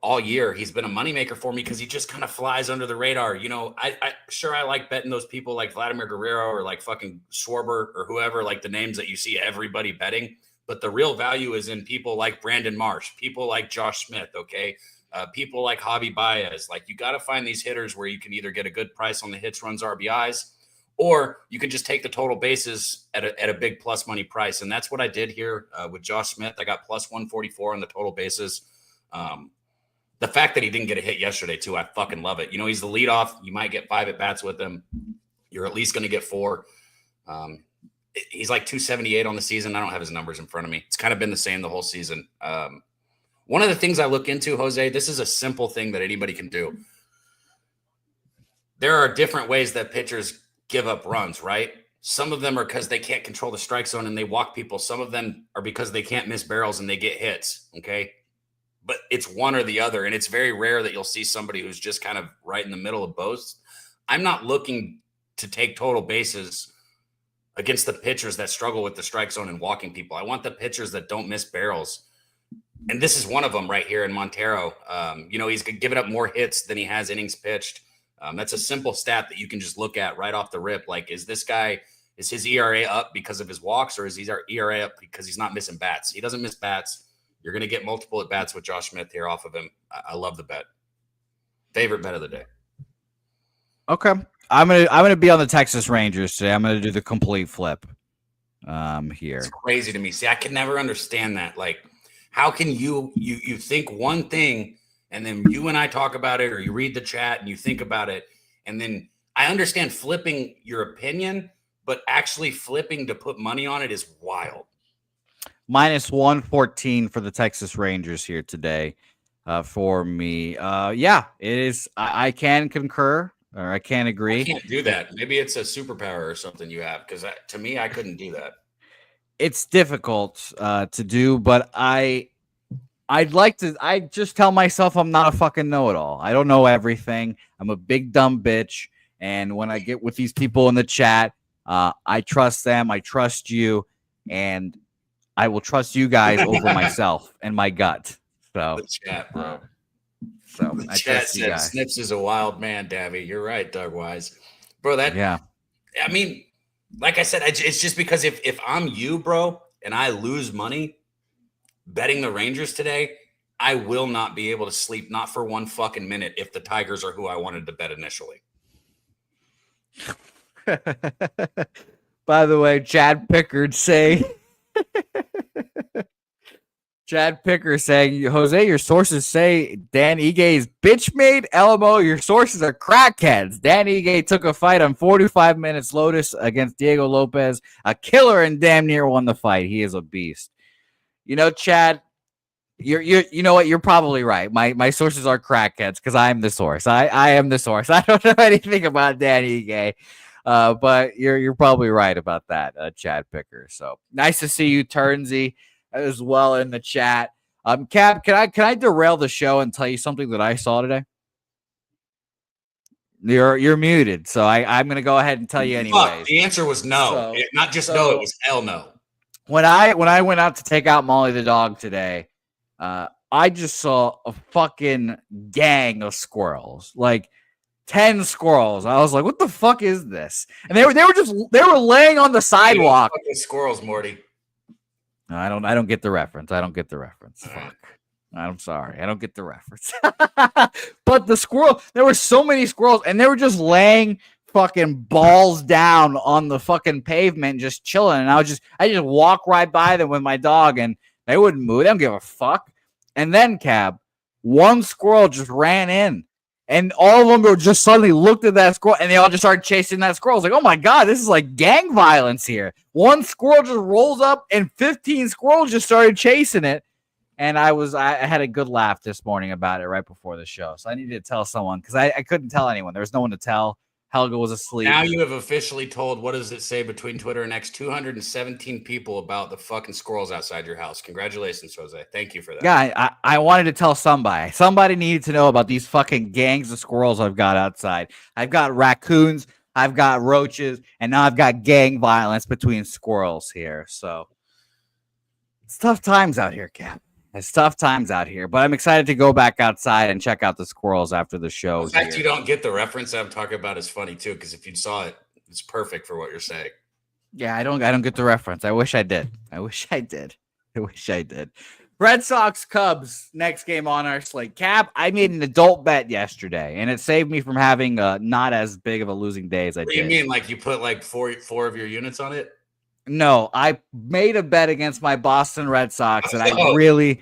all year. He's been a moneymaker for me because he just kind of flies under the radar. I like betting those people like Vladimir Guerrero or like fucking Schwarber or whoever, like the names that you see everybody betting. But the real value is in people like Brandon Marsh, people like Josh Smith, okay? People like Javi Baez, like you got to find these hitters where you can either get a good price on the hits, runs, RBIs, or you can just take the total bases at a big plus money price. And that's what I did here with Josh Smith. I got plus 144 on the total bases. The fact that he didn't get a hit yesterday too, I fucking love it. You know, he's the leadoff. You might get 5 at bats with him. You're at least going to get 4. He's like 278 on the season. I don't have his numbers in front of me. It's kind of been the same the whole season. One of the things I look into, Jose, this is a simple thing that anybody can do. There are different ways that pitchers give up runs, right? Some of them are because they can't control the strike zone and they walk people. Some of them are because they can't miss barrels and they get hits, okay? But it's one or the other, and it's very rare that you'll see somebody who's just kind of right in the middle of both. I'm not looking to take total bases against the pitchers that struggle with the strike zone and walking people. I want the pitchers that don't miss barrels. And this is one of them right here in Montero. You know, he's given up more hits than he has innings pitched. That's a simple stat that you can just look at right off the rip. Like, is his ERA up because of his walks, or is his ERA up because he's not missing bats? He doesn't miss bats. You're going to get multiple at bats with Josh Smith here off of him. I love the bet. Favorite bet of the day. Okay. I'm gonna be on the Texas Rangers today. I'm gonna do the complete flip here. It's crazy to me. See, I can never understand that. Like, how can you think one thing and then you and I talk about it, or you read the chat and you think about it, and then I understand flipping your opinion, but actually flipping to put money on it is wild. Minus 114 for the Texas Rangers here today for me. Yeah, it is. I can concur, or I can agree. I can't do that. Maybe it's a superpower or something you have, because to me, I couldn't do that. It's difficult to do, but I'd like to. I just tell myself I'm not a fucking know-it-all. I don't know everything. I'm a big dumb bitch, and when I get with these people in the chat, I trust them. I trust you, and I will trust you guys over myself and my gut. So the chat, bro. So the I chat trust you said guys. Snips is a wild man, Daby. You're right, Doug Wise. Bro, yeah. I mean, like I said, it's just because if I'm you, bro, and I lose money betting the Rangers today, I will not be able to sleep, not for one fucking minute, if the Tigers are who I wanted to bet initially. By the way, Chad Pickard saying Jose, your sources say Dan Ige bitch made. LMO, your sources are crackheads. Dan Ige took a fight on 45 minutes Lotus against Diego Lopez, a killer, and damn near won the fight. He is a beast. You know, Chad, you know what? You're probably right. My sources are crackheads because I am the source. I am the source. I don't know anything about Dan Ige. But you're probably right about that, Chad Picker. So nice to see you, Turnsy, as well in the chat. Cab, can I derail the show and tell you something that I saw today? You're muted, so I'm gonna go ahead and tell you anyways. The answer was no. Not just no, it was hell no. When I went out to take out Molly the dog today, I just saw a fucking gang of squirrels, like 10 squirrels. I was like, what the fuck is this? And they were laying on the sidewalk. Fucking squirrels, Morty. No, I don't get the reference. Fuck. I'm sorry. I don't get the reference. But there were so many squirrels, and they were just laying fucking balls down on the fucking pavement, just chilling. And I just walk right by them with my dog, and they wouldn't move. They don't give a fuck. And then, Cab, one squirrel just ran in. And all of them were just suddenly looked at that squirrel, and they all just started chasing that squirrel. I was like, oh my God, this is like gang violence here. One squirrel just rolls up, and 15 squirrels just started chasing it. And I had a good laugh this morning about it right before the show. So I needed to tell someone because I couldn't tell anyone. There was no one to tell. Helga was asleep. Now you have officially told, what does it say between Twitter and X, 217 people about the fucking squirrels outside your house. Congratulations, Jose. Thank you for that. Yeah, I wanted to tell somebody. Somebody needed to know about these fucking gangs of squirrels I've got outside. I've got raccoons, I've got roaches, and now I've got gang violence between squirrels here. So it's tough times out here, Cap. It's tough times out here, but I'm excited to go back outside and check out the squirrels after the show. The fact you don't get the reference I'm talking about is funny too, because if you saw it, it's perfect for what you're saying. Yeah, I don't get the reference. I wish I did. Red Sox Cubs next game on our slate. Cab, I made an adult bet yesterday, and it saved me from having not as big of a losing day as I What did. do you mean? Like you put like four of your units on it? No, I made a bet against my Boston Red Sox that I Oh. really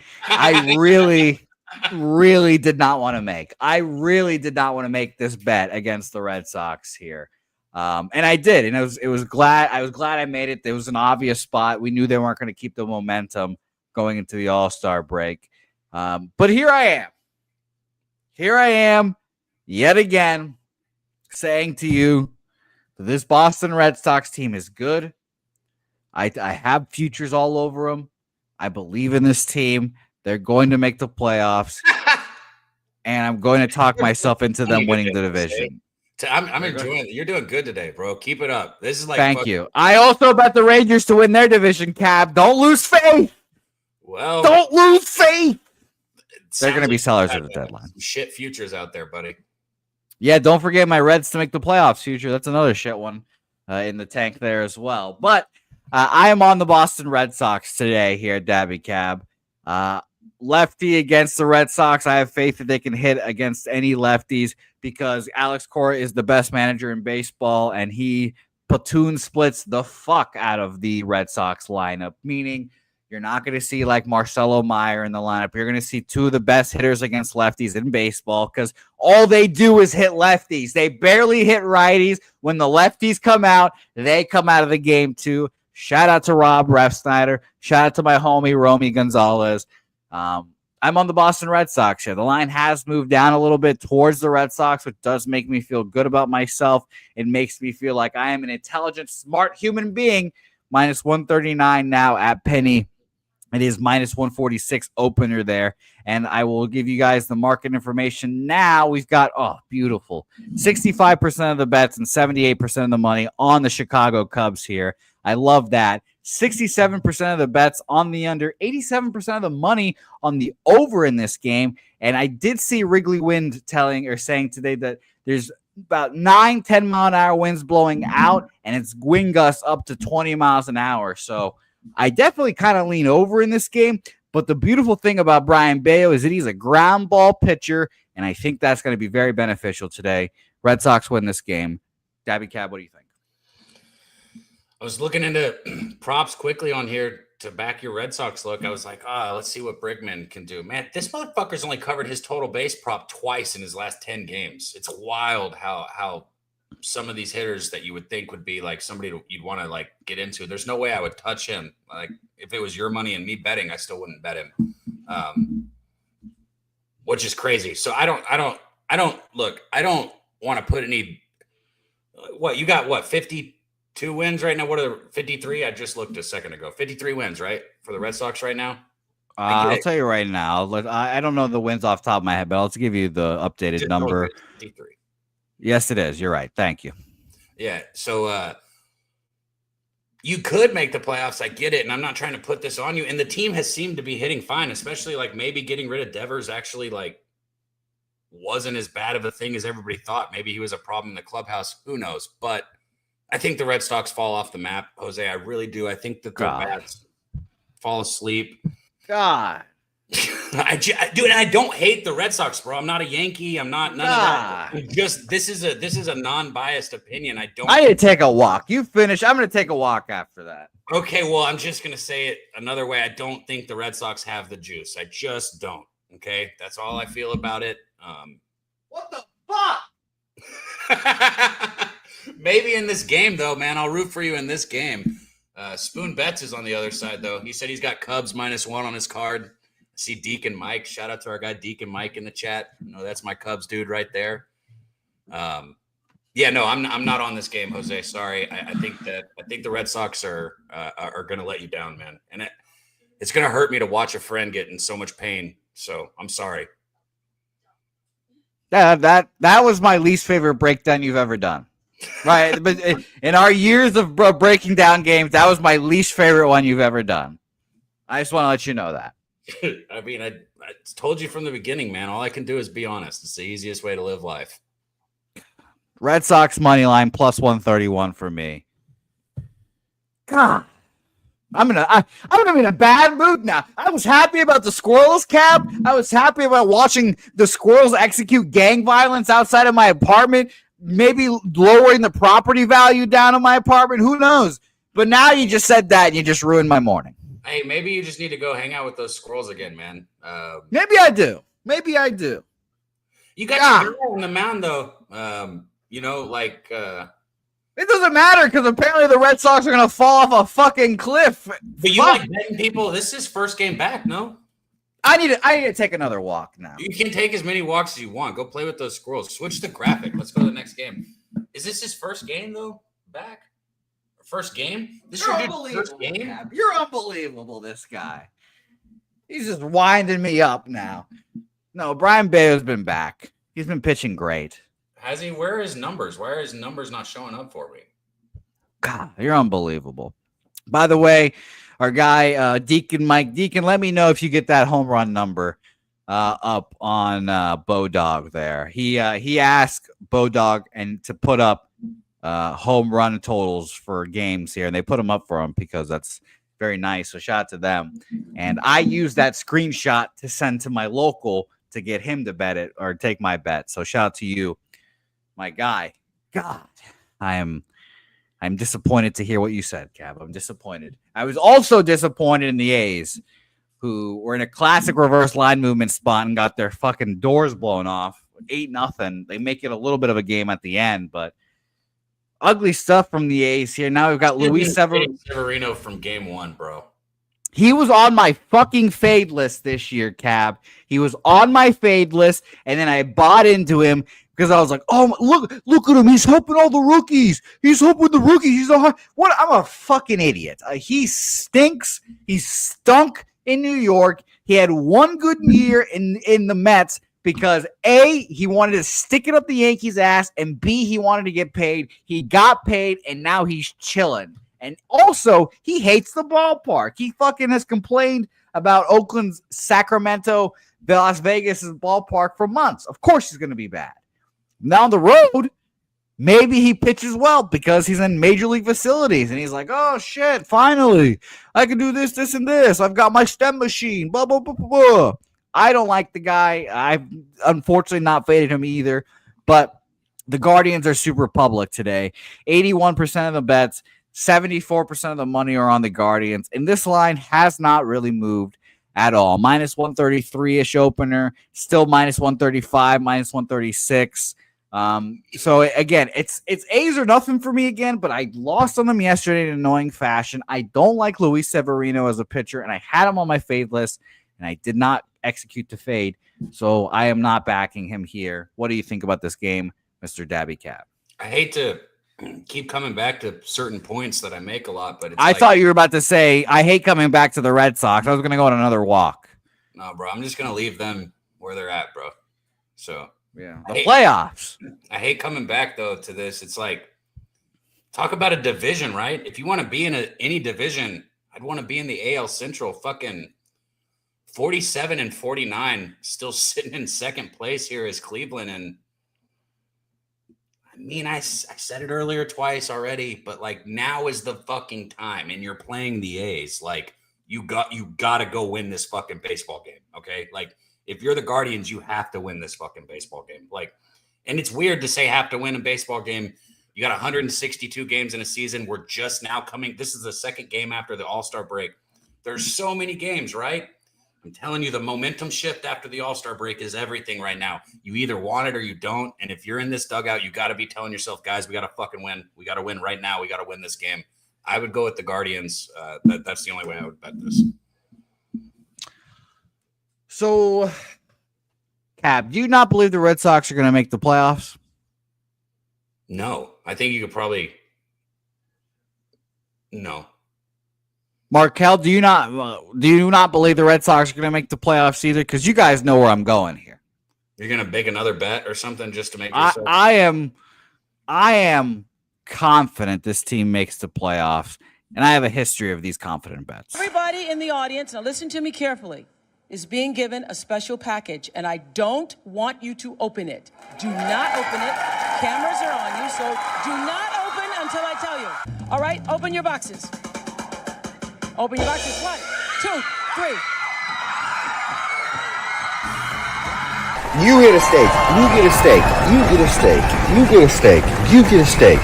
did not want to make. I really did not want to make this bet against the Red Sox here. And I did, and I was glad I made it. There was an obvious spot. We knew they weren't going to keep the momentum going into the All-Star break. But here I am. Here I am yet again saying to you that this Boston Red Sox team is good. I have futures all over them. I believe in this team. They're going to make the playoffs. And I'm going to talk myself into them winning the division. I'm enjoying it. You're doing good today, bro. Keep it up. This is like Thank you. I also bet the Rangers to win their division, Cab. Don't lose faith. Well, Don't lose faith. They're going to be like sellers at the deadline. Some shit futures out there, buddy. Yeah, don't forget my Reds to make the playoffs future. That's another shit one in the tank there as well. But I am on the Boston Red Sox today here at Daby Cab. Lefty against the Red Sox. I have faith that they can hit against any lefties because Alex Cora is the best manager in baseball, and he platoon splits the fuck out of the Red Sox lineup, meaning you're not going to see like Marcelo Meyer in the lineup. You're going to see two of the best hitters against lefties in baseball because all they do is hit lefties. They barely hit righties. When the lefties come out, they come out of the game too. Shout out to Rob Refsnyder. Shout out to my homie, Romy Gonzalez. I'm on the Boston Red Sox here. The line has moved down a little bit towards the Red Sox, which does make me feel good about myself. It makes me feel like I am an intelligent, smart human being. Minus 139 now at Penny. It is minus 146 opener there. And I will give you guys the market information now. We've got, beautiful. 65% of the bets and 78% of the money on the Chicago Cubs here. I love that. 67% of the bets on the under, 87% of the money on the over in this game. And I did see Wrigley Wind saying today that there's about 9-10 mile an hour winds blowing out, and it's wind gusts up to 20 miles an hour. So I definitely kind of lean over in this game. But the beautiful thing about Brian Bayo is that he's a ground ball pitcher, and I think that's going to be very beneficial today. Red Sox win this game. Daby Cab, what do you think? I was looking into props quickly on here to back your Red Sox look. I was like, let's see what Brigman can do. Man, this motherfucker's only covered his total base prop twice in his last 10 games. It's wild how some of these hitters that you would think would be like somebody you'd want to like get into. There's no way I would touch him. Like if it was your money and me betting, I still wouldn't bet him. Which is crazy. So I don't want to put any, you got 52 wins right now. What are the 53? I just looked a second ago. 53 wins, right? For the Red Sox right now? I'll tell you right now. I don't know the wins off the top of my head, but I'll give you the updated number. 53. Yes, it is. You're right. Thank you. Yeah. So you could make the playoffs. I get it. And I'm not trying to put this on you. And the team has seemed to be hitting fine, especially like maybe getting rid of Devers actually like wasn't as bad of a thing as everybody thought. Maybe he was a problem in the clubhouse. Who knows? But I think the Red Sox fall off the map, Jose. I really do. I think that the bats fall asleep. God. I don't hate the Red Sox, bro. I'm not a Yankee. I'm not none of that. Just this is a non-biased opinion. I need to take a walk. You finish. I'm going to take a walk after that. Okay, well, I'm just going to say it another way. I don't think the Red Sox have the juice. I just don't. Okay, that's all I feel about it. What the fuck? Maybe in this game, though, man. I'll root for you in this game. Spoon Betts is on the other side, though. He said he's got Cubs -1 on his card. I see Deacon Mike. Shout out to our guy Deacon Mike in the chat. That's my Cubs dude right there. I'm not on this game, Jose. Sorry. I think the Red Sox are going to let you down, man. And it's going to hurt me to watch a friend get in so much pain. So I'm sorry. Yeah, that was my least favorite breakdown you've ever done. Right. But in our years of breaking down games, that was my least favorite one you've ever done. I just want to let you know that. I mean, I told you from the beginning, man. All I can do is be honest. It's the easiest way to live life. Red Sox money line +131 for me. God. I'm in a bad mood now. I was happy about the squirrels, Cap. I was happy about watching the squirrels execute gang violence outside of my apartment, maybe lowering the property value down of my apartment. Who knows? But now you just said that and you just ruined my morning. Hey, maybe you just need to go hang out with those squirrels again, man. Maybe I do. You got your girl on the mound, though. It doesn't matter because apparently the Red Sox are going to fall off a fucking cliff. But you like betting people. This is first game back, no? I need to take another walk now. You can take as many walks as you want. Go play with those squirrels. Switch the graphic. Let's go to the next game. Is this his first game, though, back? First game? You're unbelievable, Cap. You're unbelievable, this guy. He's just winding me up now. No, Brian Bayo's been back. He's been pitching great. Has he? Where are his numbers? Why are his numbers not showing up for me? God, you're unbelievable. By the way, our guy, Deacon Mike Deacon, let me know if you get that home run number up on Bodog there. He asked Bodog and to put up home run totals for games here, and they put them up for him because that's very nice. So shout out to them. And I used that screenshot to send to my local to get him to bet it or take my bet. So shout out to you, my guy. God, I'm disappointed to hear what you said, Cab. I'm disappointed. I was also disappointed in the A's, who were in a classic reverse line movement spot and got their fucking doors blown off. 8-0. They make it a little bit of a game at the end, but ugly stuff from the A's here. Now we've got Luis Severino from game one, bro. He was on my fucking fade list this year, Cab. He was on my fade list, and then I bought into him because I was like, "Oh, look at him! He's helping all the rookies. He's helping the rookies. What? I'm a fucking idiot. He stinks. He stunk in New York. He had one good year in the Mets because A, he wanted to stick it up the Yankees' ass, and B, he wanted to get paid. He got paid, and now he's chilling. And also, he hates the ballpark. He fucking has complained about Oakland's Sacramento, Las Vegas' ballpark for months. Of course he's going to be bad. Down the road, maybe he pitches well because he's in major league facilities. And he's like, oh, shit, finally, I can do this, this, and this. I've got my stem machine, blah, blah, blah, blah, blah. I don't like the guy. I've unfortunately not faded him either. But the Guardians are super public today. 81% of the bets, 74% of the money are on the Guardians. And this line has not really moved at all. Minus 133-ish opener, still minus 135, minus 136. So again, it's A's or nothing for me again, but I lost on them yesterday in an annoying fashion. I don't like Luis Severino as a pitcher, and I had him on my fade list, and I did not execute the fade. So I am not backing him here. What do you think about this game, Mr. Daby Cab? I hate to keep coming back to certain points that I make a lot, but I thought you were about to say, I hate coming back to the Red Sox. I was going to go on another walk. No, bro, I'm just going to leave them where they're at, bro. So, yeah, the playoffs. I hate coming back, though, to this. It's like, talk about a division, right? If you want to be in any division, I'd want to be in the AL Central. Fucking 47 and 49, still sitting in second place here is Cleveland. And I mean, I said it earlier twice already, but like now is the fucking time, and you're playing the A's. Like you got to go win this fucking baseball game, okay? Like if you're the Guardians, you have to win this fucking baseball game. Like, and it's weird to say have to win a baseball game. You got 162 games in a season. We're just now coming. This is the second game after the All-Star break. There's so many games, right? I'm telling you, the momentum shift after the All-Star break is everything right now. You either want it or you don't. And if you're in this dugout, you got to be telling yourself, guys, we got to fucking win. We got to win right now. We got to win this game. I would go with the Guardians. That's the only way I would bet this. So, Cap, do you not believe the Red Sox are going to make the playoffs? No. I think you could probably – no. Markel, do you not believe the Red Sox are going to make the playoffs either? Because you guys know where I'm going here. You're going to make another bet or something just to make yourself. I am confident this team makes the playoffs, and I have a history of these confident bets. Everybody in the audience, now listen to me carefully, is being given a special package, and I don't want you to open it. Do not open it. Cameras are on you, so do not open until I tell you. All right, open your boxes. Open your boxes. 1, 2, 3. You get a steak. You get a steak. You get a steak. You get a steak. You get a steak.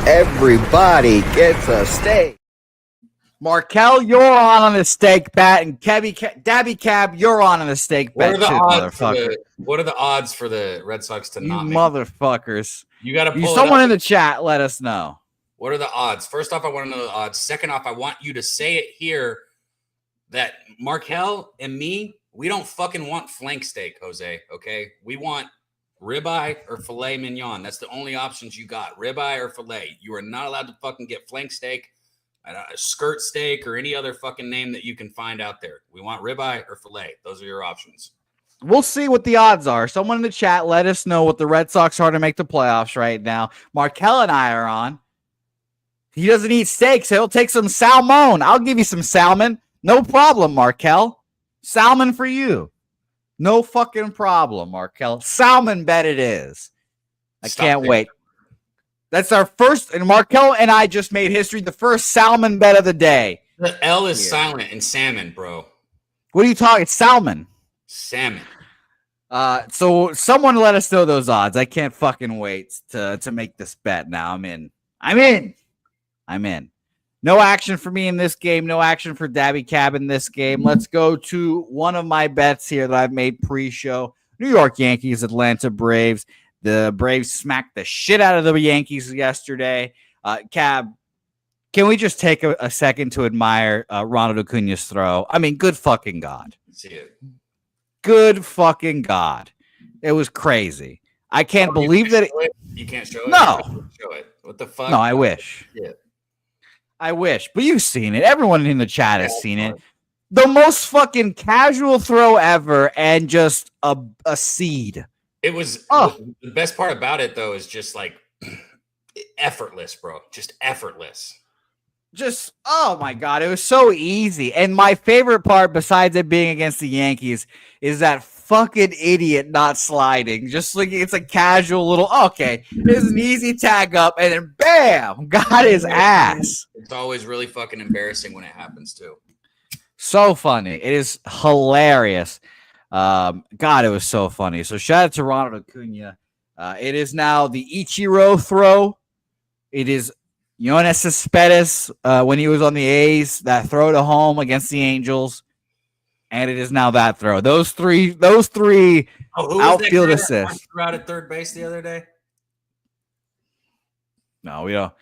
Everybody gets a steak. Markel, you're on the steak bet, and Daby Cab, you're on the steak bet. What are the odds for the Red Sox to not make motherfuckers? You got to pull someone in the chat. Let us know. What are the odds? First off, I want to know the odds. Second off, I want you to say it here that Markel and me, we don't fucking want flank steak, Jose. Okay, we want ribeye or filet mignon. That's the only options you got. Ribeye or filet. You are not allowed to fucking get flank steak, a skirt steak, or any other fucking name that you can find out there. We want ribeye or filet. Those are your options. We'll see what the odds are. Someone in the chat, let us know what the Red Sox are to make the playoffs right now. Markel and I are on. He doesn't eat steak, so he'll take some salmon. I'll give you some salmon. No problem, Markel. Salmon for you. No fucking problem, Markel. Salmon bet it is. I can't wait. That's our first, and Markel and I just made history. The first salmon bet of the day. The L is silent in salmon, bro. What are you talking? It's salmon. Salmon. So someone let us know those odds. I can't fucking wait to make this bet now. I'm in. No action for me in this game. No action for Daby Cab in this game. Let's go to one of my bets here that I've made pre-show. New York Yankees, Atlanta Braves. The Braves smacked the shit out of the Yankees yesterday. Cab, can we just take a second to admire Ronald Acuna's throw? I mean, good fucking God. See it. Good fucking God. It was crazy. I can't believe that. You can't show it? No. Show it. What the fuck? No, I wish. Yeah. I wish. But you've seen it. Everyone in the chat has seen it. The most fucking casual throw ever and just a seed. It was the best part about it, though, is just like effortless, bro. Just effortless. Just, oh my God, it was so easy. And my favorite part, besides it being against the Yankees, is that fucking idiot not sliding. Just like it's a casual little, okay, there's an easy tag up, and then bam, got his ass. It's always really fucking embarrassing when it happens, too. So funny. It is hilarious. God, it was so funny. So shout out to Ronald Acuna. It is now the Ichiro throw. It is Yoenis Cespedes when he was on the A's, that throw to home against the Angels, and it is now that throw. Those three outfield assists. Threw out at third base the other day. No, we don't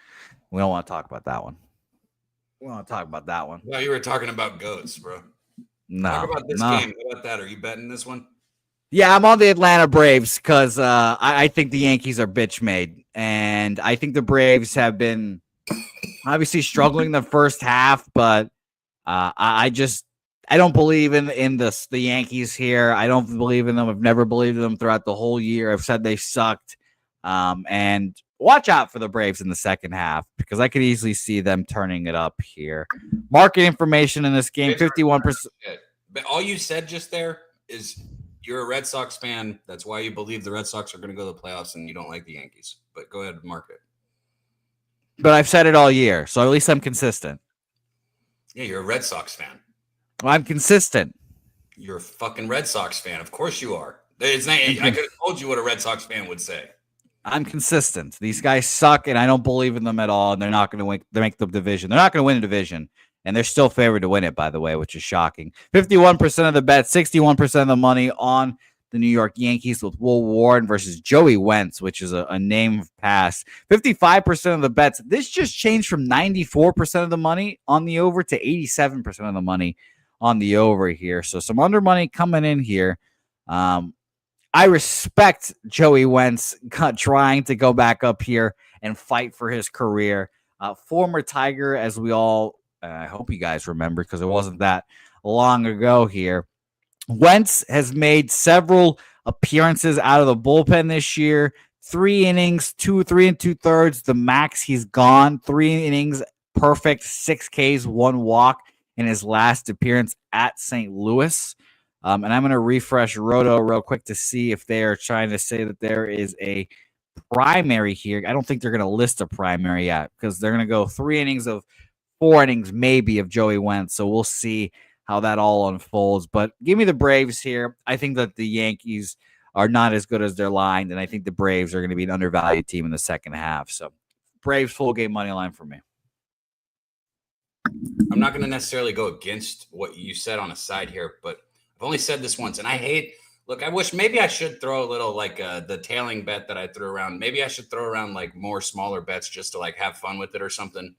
want to talk about that one. We don't want to talk about that one. No, you were talking about goats, bro. No, talk about this game. How about that? Are you betting this one? Yeah, I'm on the Atlanta Braves because I think the Yankees are bitch made, and I think the Braves have been obviously struggling the first half, but I don't believe in the Yankees here. I don't believe in them. I've never believed in them throughout the whole year. I've said they sucked, and watch out for the Braves in the second half because I could easily see them turning it up here. Market information in this game, 51%. But all you said just there is you're a Red Sox fan. That's why you believe the Red Sox are going to go to the playoffs and you don't like the Yankees. But go ahead and mark it. But I've said it all year, so at least I'm consistent. Yeah, you're a Red Sox fan. Well, I'm consistent. You're a fucking Red Sox fan. Of course you are. I could have told you what a Red Sox fan would say. I'm consistent. These guys suck, and I don't believe in them at all, and they're not going to win. They make the division. They're not going to win the division, and they're still favored to win it, by the way, which is shocking. 51% of the bet, 61% of the money on the New York Yankees with Will Warren versus Joey Wentz, which is a name pass. 55% of the bets. This just changed from 94% of the money on the over to 87% of the money on the over here. So some under money coming in here. I respect Joey Wentz trying to go back up here and fight for his career. Former Tiger, as we all, I hope you guys remember because it wasn't that long ago here. Wentz has made several appearances out of the bullpen this year. 3 innings, 3 2/3, the max he's gone. 3 innings, perfect, 6 Ks, 1 walk in his last appearance at St. Louis. And I'm going to refresh Roto real quick to see if they are trying to say that there is a primary here. I don't think they're going to list a primary yet because they're going to go 3 innings of 4 innings maybe of Joey Wentz. So we'll see how that all unfolds. But give me the Braves here. I think that the Yankees are not as good as they're lined, and I think the Braves are going to be an undervalued team in the second half. So Braves full game money line for me. I'm not going to necessarily go against what you said on a side here, but I've only said this once, and I hate. Look, I wish maybe I should throw a little like the tailing bet that I threw around. Maybe I should throw around like more smaller bets just to like have fun with it or something.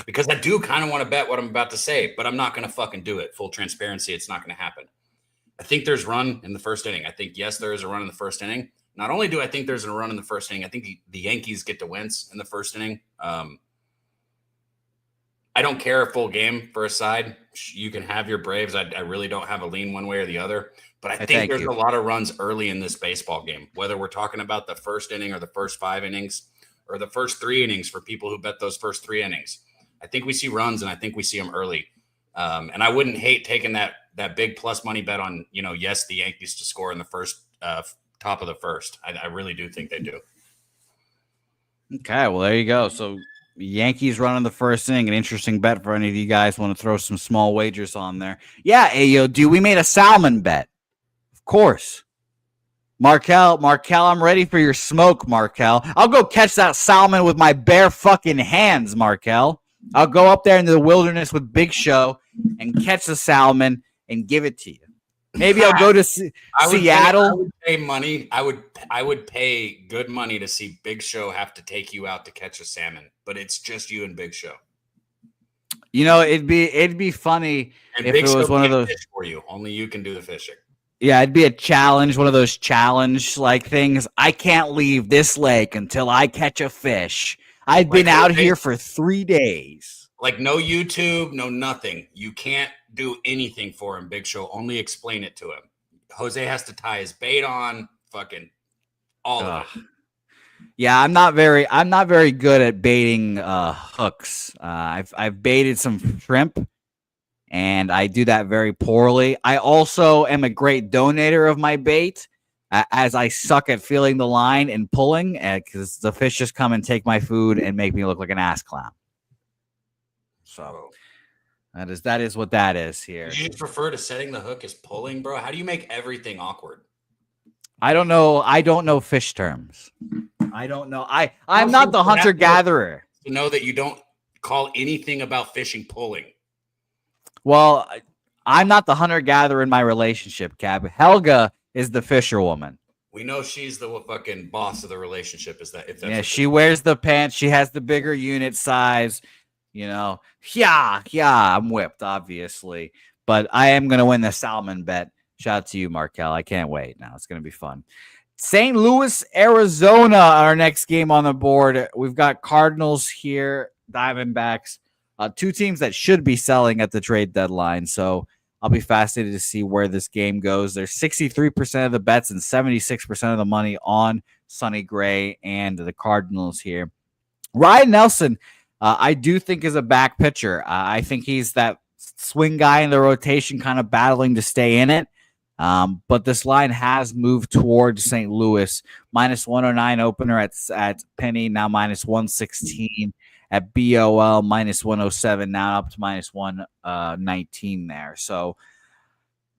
Because I do kind of want to bet what I'm about to say, but I'm not going to fucking do it. Full transparency, it's not going to happen. I think there's run in the first inning. I think, yes, there is a run in the first inning. Not only do I think there's a run in the first inning, I think the Yankees get to wins in the first inning. I don't care a full game for a side. You can have your Braves. I really don't have a lean one way or the other. But I think there's a lot of runs early in this baseball game, whether we're talking about the first inning or the first 5 innings or the first 3 innings for people who bet those first 3 innings. I think we see runs, and I think we see them early. And I wouldn't hate taking that big plus money bet on, yes, the Yankees to score in the first top of the first. I really do think they do. Okay, well, there you go. So Yankees running the first inning, an interesting bet for any of you guys want to throw some small wagers on there. Yeah, Ayo, dude, we made a salmon bet. Of course. Markel, I'm ready for your smoke, Markel. I'll go catch that salmon with my bare fucking hands, Markel. I'll go up there into the wilderness with Big Show and catch the salmon and give it to you. Maybe I'll go to Seattle. I would pay money. I would pay good money to see Big Show have to take you out to catch a salmon, but it's just you and Big Show. It'd be funny and if Big it was Show one of those fish for you. Only you can do the fishing. Yeah, it'd be a challenge, one of those challenge like things. I can't leave this lake until I catch a fish. I've been out here for 3 days. Like no YouTube, no nothing. You can't do anything for him, Big Show. Only explain it to him. Jose has to tie his bait on, fucking all of it. Yeah, I'm not very good at baiting hooks. I've baited some shrimp, and I do that very poorly. I also am a great donator of my bait, as I suck at feeling the line and pulling, because the fish just come and take my food and make me look like an ass clown. So that is what that is here. Do you just refer to setting the hook as pulling, bro? How do you make everything awkward? I don't know fish terms. I don't know. I'm not the hunter gatherer. To know that you don't call anything about fishing pulling. Well, I'm not the hunter gatherer in my relationship, Cab. Helga is the fisherwoman. We know she's the fucking boss of the relationship. Is that? If that's she wears the pants. She has the bigger unit size. Yeah, I'm whipped, obviously. But I am going to win the salmon bet. Shout out to you, Markel. I can't wait. Now it's going to be fun. St. Louis, Arizona, our next game on the board. We've got Cardinals here, Diamondbacks, 2 teams that should be selling at the trade deadline. So I'll be fascinated to see where this game goes. There's 63% of the bets and 76% of the money on Sonny Gray and the Cardinals here. Ryan Nelson, I do think is a back pitcher. I think he's that swing guy in the rotation, kind of battling to stay in it. But this line has moved towards St. Louis. -109 opener at Penny, now -116 at BOL, -107 now up to -119 there. So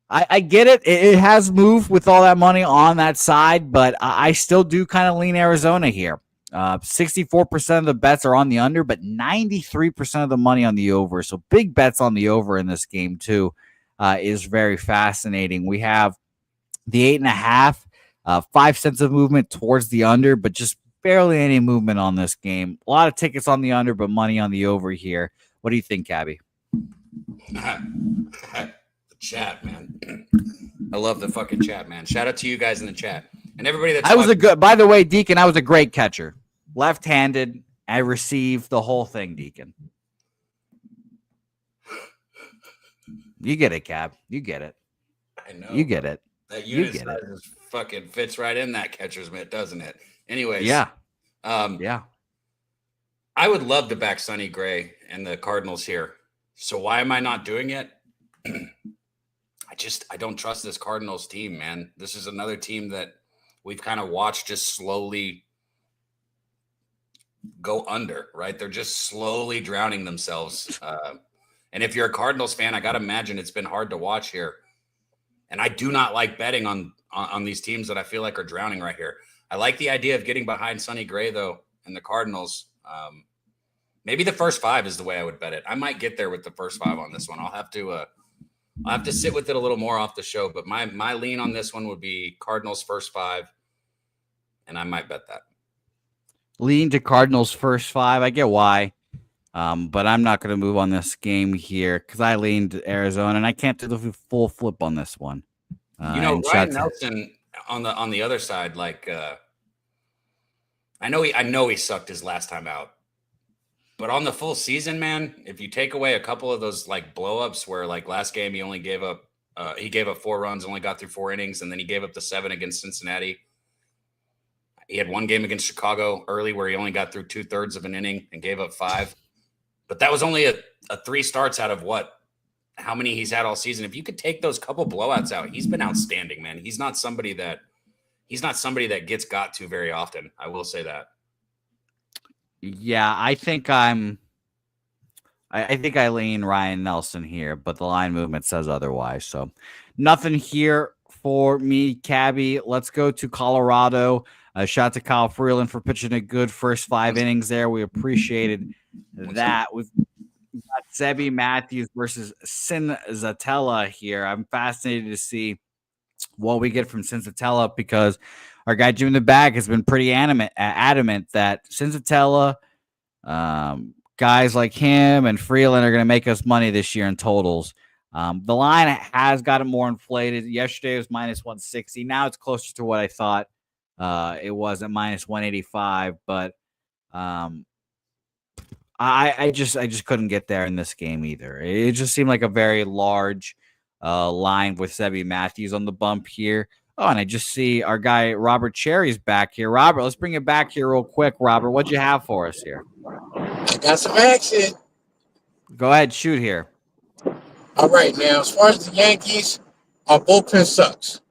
I get it. It has moved with all that money on that side, but I still do kind of lean Arizona here. 64% of the bets are on the under, but 93% of the money on the over. So big bets on the over in this game too. Is very fascinating. We have the 8.5, 5 cents of movement towards the under, but just barely any movement on this game. A lot of tickets on the under, but money on the over here. What do you think, Cabby? The chat, man. I love the fucking chat, man. Shout out to you guys in the chat and everybody that's. By the way, Deacon, I was a great catcher. Left-handed. I received the whole thing, Deacon. You get it, Cab. You get it. I know. You get it. That unit size fucking fits right in that catcher's mitt, doesn't it? Anyways. Yeah. Yeah. I would love to back Sonny Gray and the Cardinals here. So why am I not doing it? I don't trust this Cardinals team, man. This is another team that we've kind of watched just slowly go under, right? They're just slowly drowning themselves. And if you're a Cardinals fan, I got to imagine it's been hard to watch here. And I do not like betting on these teams that I feel like are drowning right here. I like the idea of getting behind Sonny Gray, though, and the Cardinals. Maybe the first 5 is the way I would bet it. I might get there with the first 5 on this one. I'll have to sit with it a little more off the show. But my lean on this one would be Cardinals first 5, and I might bet that. Lean to Cardinals first 5. I get why. But I'm not going to move on this game here because I leaned Arizona, and I can't do the full flip on this one. Ryan Nelson on the other side, like I know he sucked his last time out, but on the full season, man, if you take away a couple of those like blowups where like last game he only gave up 4 runs, only got through 4 innings, and then he gave up the 7 against Cincinnati. He had one game against Chicago early where he only got through 2/3 of an inning and gave up 5. But that was only a 3 starts out of how many he's had all season. If you could take those couple blowouts out, he's been outstanding, man. He's not somebody that gets got to very often. I will say that. Yeah, I think I lean Ryan Nelson here, but the line movement says otherwise. So nothing here for me, Cabby. Let's go to Colorado. Shout out to Kyle Freeland for pitching a good first 5 innings there. We appreciated that. We've got Sebi Matthews versus Cinzatella here. I'm fascinated to see what we get from Cinzatella because our guy Jim in the Bag has been pretty adamant that Cinzatella, guys like him and Freeland are going to make us money this year in totals. The line has gotten more inflated. Yesterday it was minus 160. Now it's closer to what I thought it was at minus 185. But I just couldn't get there in this game either. It just seemed like a very large line with Sebi Matthews on the bump here. Oh, and I just see our guy Robert Cherry's back here. Robert, let's bring it back here real quick. Robert, what'd you have for us here? I got some action. Go ahead, shoot here. All right, now, as far as the Yankees, our bullpen sucks.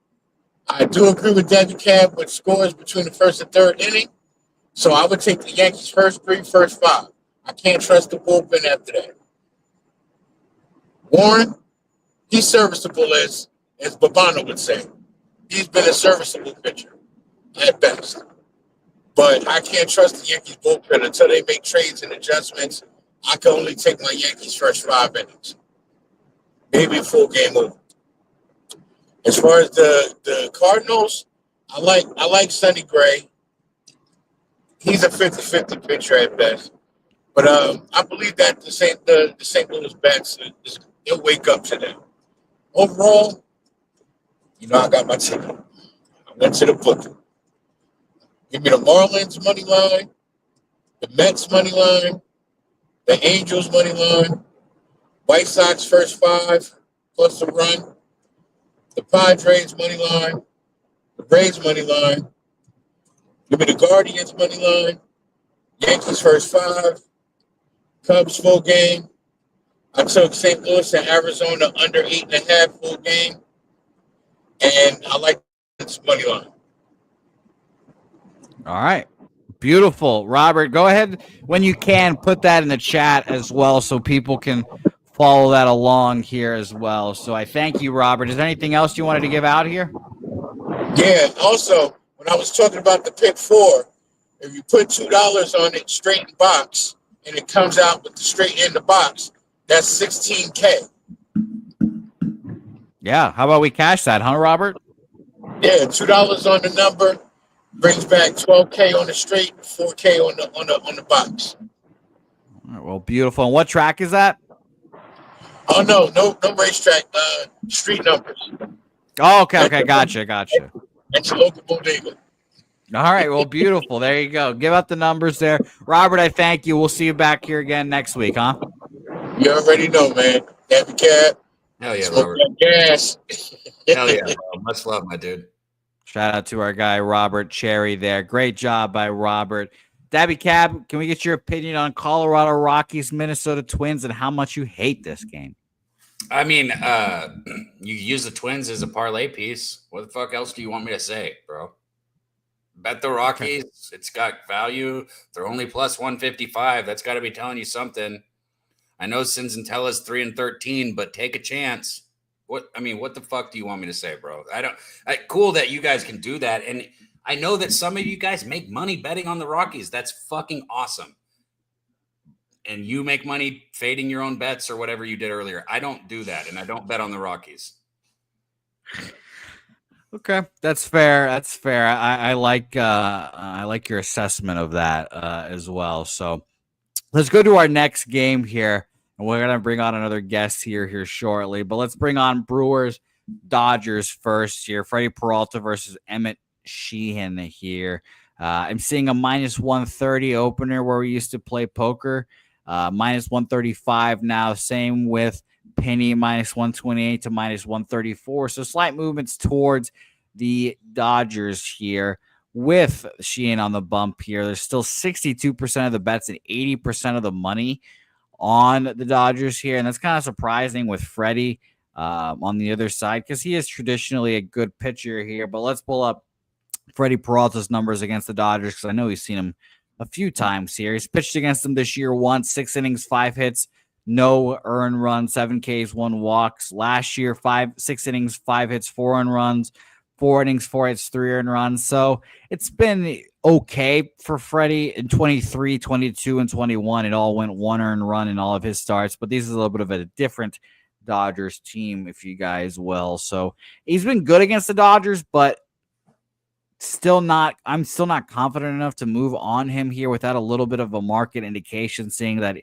I do agree with Daby Cab with scores between the first and third inning, so I would take the Yankees first 3, first 5. I can't trust the bullpen after that. Warren, he's serviceable, as Babano would say. He's been a serviceable pitcher at best. But I can't trust the Yankees bullpen until they make trades and adjustments. I can only take my Yankees first 5 innings. Maybe a full game over. As far as the Cardinals, I like Sonny Gray. He's a 50-50 pitcher at best. But I believe that the St. Louis bats, they'll wake up to them. Overall, I got my ticket. I went to the book. Give me the Marlins money line, the Mets money line, the Angels money line, White Sox first 5 plus a run, the Padres money line, the Braves money line. Give me the Guardians money line, Yankees first 5, Cubs full game. I took St. Louis and Arizona under 8.5 full game. And I like this money line. All right. Beautiful. Robert, go ahead when you can put that in the chat as well so people can follow that along here as well. So I thank you, Robert. Is there anything else you wanted to give out here? Yeah. Also, when I was talking about the pick 4, if you put $2 on it straight in box and it comes out with the straight in the box, that's $16K. Yeah. How about we cash that, huh, Robert? Yeah, $2 on the number brings back $12K on the straight, $4K on the box. All right, well, beautiful. And what track is that? Oh no racetrack. Street numbers. Oh, okay. Gotcha. That's your local bodega. All right. Well, beautiful. There you go. Give out the numbers there. Robert, I thank you. We'll see you back here again next week, huh? You already know, man. Daby Cab. Hell yeah, Smoke Robert. that gas. Hell yeah, bro. Much love, my dude. Shout out to our guy, Robert Cherry there. Great job by Robert. Daby Cab, can we get your opinion on Colorado Rockies, Minnesota Twins, and how much you hate this game? I mean, you use the Twins as a parlay piece. What the fuck else do you want me to say, bro? Bet the Rockies. It's got value. They're only plus 155. That's got to be telling you something. I know Cinzentella's 3-13, but take a chance. What the fuck do you want me to say, bro? Cool that you guys can do that. And I know that some of you guys make money betting on the Rockies. That's fucking awesome. And you make money fading your own bets or whatever you did earlier. I don't do that, and I don't bet on the Rockies. Okay, that's fair. That's fair. I like your assessment of that as well. So let's go to our next game here, and we're gonna bring on another guest here shortly. But let's bring on Brewers Dodgers first here. Freddie Peralta versus Emmett Sheehan here. I'm seeing a minus 130 opener where we used to play poker. Minus 135 now. Same with Penny, minus 128 to minus 134. So slight movements towards the Dodgers here with Sheehan on the bump here. There's still 62% of the bets and 80% of the money on the Dodgers here. And that's kind of surprising with Freddie on the other side because he is traditionally a good pitcher here. But let's pull up Freddie Peralta's numbers against the Dodgers because I know he's seen him a few times here. He's pitched against them this year once, 6 innings, 5 hits, no earned runs, 7 Ks, 1 walks. Last year, 6 innings, 5 hits, 4 earned runs, 4 innings, 4 hits, 3 earned runs. So it's been okay for Freddie in 23, 22, and 21. It all went 1 earned run in all of his starts, but this is a little bit of a different Dodgers team, if you guys will. So he's been good against the Dodgers, but I'm still not confident enough to move on him here without a little bit of a market indication saying that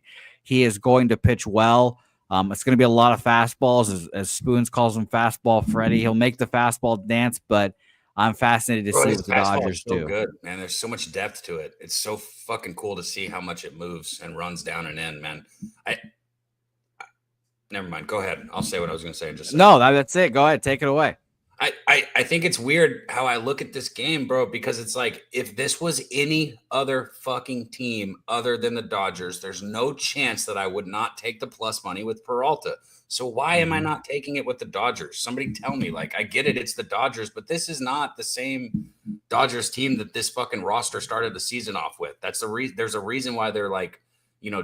he is going to pitch well. It's going to be a lot of fastballs, as Spoons calls them, fastball Freddie. He'll make the fastball dance, but I'm fascinated to see what the Dodgers do. Good, man. There's so much depth to it. It's so fucking cool to see how much it moves and runs down and in, man. Never mind. Go ahead. I'll say what I was going to say in just a second. No, that's it. Go ahead. Take it away. I think it's weird how I look at this game, bro, because it's like if this was any other fucking team other than the Dodgers, there's no chance that I would not take the plus money with Peralta. So why am I not taking it with the Dodgers? Somebody tell me. Like, I get it, it's the Dodgers, but this is not the same Dodgers team that this fucking roster started the season off with. That's the reason. There's a reason why they're like,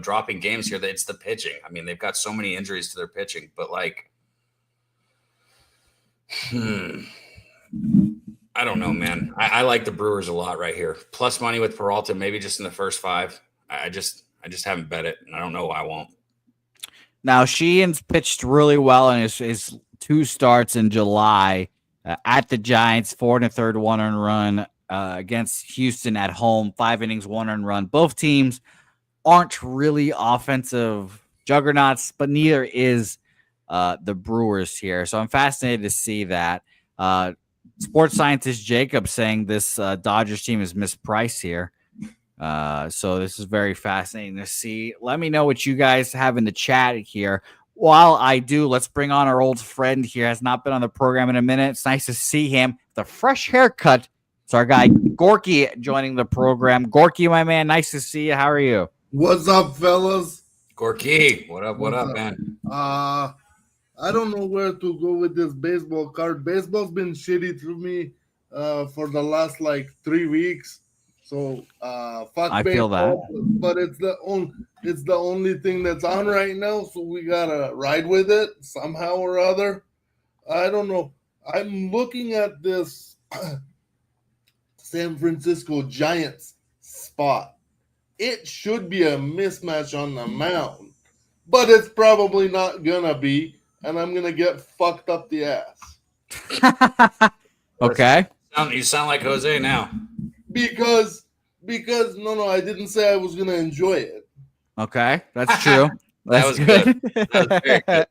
dropping games here. That it's the pitching. I mean, they've got so many injuries to their pitching, but like. I don't know, man. I like the Brewers a lot right here. Plus money with Peralta, maybe just in the first 5. I just haven't bet it, and I don't know why I won't. Now, Sheehan's pitched really well in his 2 starts in July at the Giants, 4 1/3 1 earned run against Houston at home, 5 innings, 1 earned run. Both teams aren't really offensive juggernauts, but neither is the Brewers here. So I'm fascinated to see that. Sports scientist Jacob saying this Dodgers team is mispriced here. So this is very fascinating to see. Let me know what you guys have in the chat here. While I do, let's bring on our old friend here. Has not been on the program in a minute. It's nice to see him. The fresh haircut. It's our guy Gorky joining the program. Gorky, my man, nice to see you. How are you? What's up, fellas? Gorky, what up, man? I don't know where to go with this baseball card. Baseball's been shitty to me for the last 3 weeks. So fuck I baseball, feel that. But it's the only thing that's on right now, so we gotta ride with it somehow or other. I don't know. I'm looking at this San Francisco Giants spot. It should be a mismatch on the mound, but it's probably not gonna be. And I'm going to get fucked up the ass. Okay. You sound like Jose now. Because no, I didn't say I was going to enjoy it. Okay. That's true. That was good. That was very good.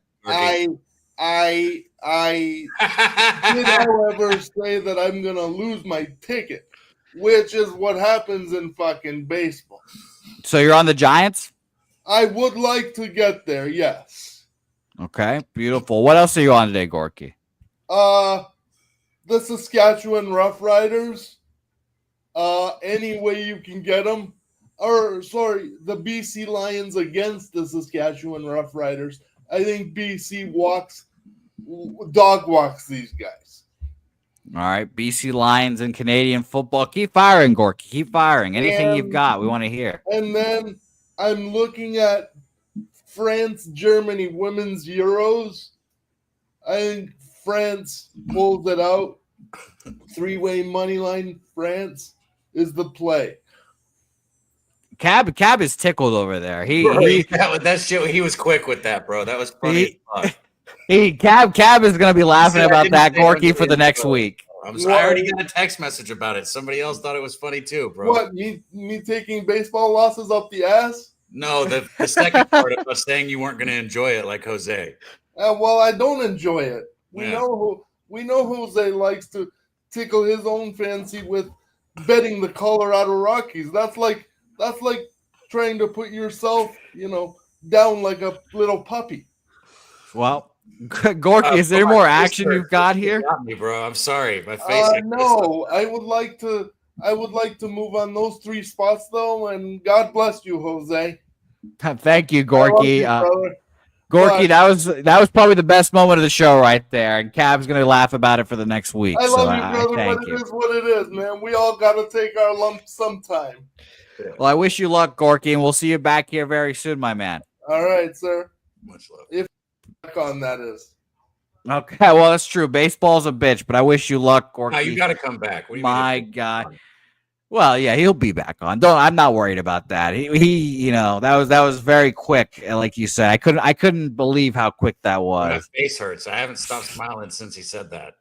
I did, however, say that I'm going to lose my ticket, which is what happens in fucking baseball. So you're on the Giants? I would like to get there, yes. Okay, beautiful. What else are you on today, Gorky? The Saskatchewan Roughriders. Any way you can get them. The BC Lions against the Saskatchewan Roughriders. I think BC dog walks these guys. All right, BC Lions and Canadian football. Keep firing, Gorky. Keep firing. Anything you've got, we want to hear. And then I'm looking at France, Germany women's Euros. I think France pulls it out. 3-way money line. France is the play. Cab is tickled over there. That shit. He was quick with that, bro. That was funny. Cab is gonna be laughing about that, Gorky, for the next week. I already got a text message about it. Somebody else thought it was funny too, bro. What, me taking baseball losses up the ass? No, the second part of us saying you weren't going to enjoy it like Jose. Well, I don't enjoy it. We know Jose likes to tickle his own fancy with betting the Colorado Rockies. That's like trying to put yourself, down like a little puppy. Well, Gorky, is there more action you've got here? You got me, bro. I'm sorry. My face. No, I would like to move on those 3 spots though, and God bless you, Jose. Thank you, Gorky. Gorky, But that was probably the best moment of the show right there, and Cab's gonna laugh about it for the next week. I love you, brother, thank but you. it is what it is, man. We all got to take our lump sometime. Well, I wish you luck, Gorky, and we'll see you back here very soon, my man. All right, sir. Much love. If back on that is. Okay, well, that's true. Baseball's a bitch, but I wish you luck, Gorky. No, you got to come back. What do you My mean? God. Well, yeah, he'll be back on. I'm not worried about that. He that was very quick, like you said. I couldn't believe how quick that My was. face hurts. I haven't stopped smiling since he said that.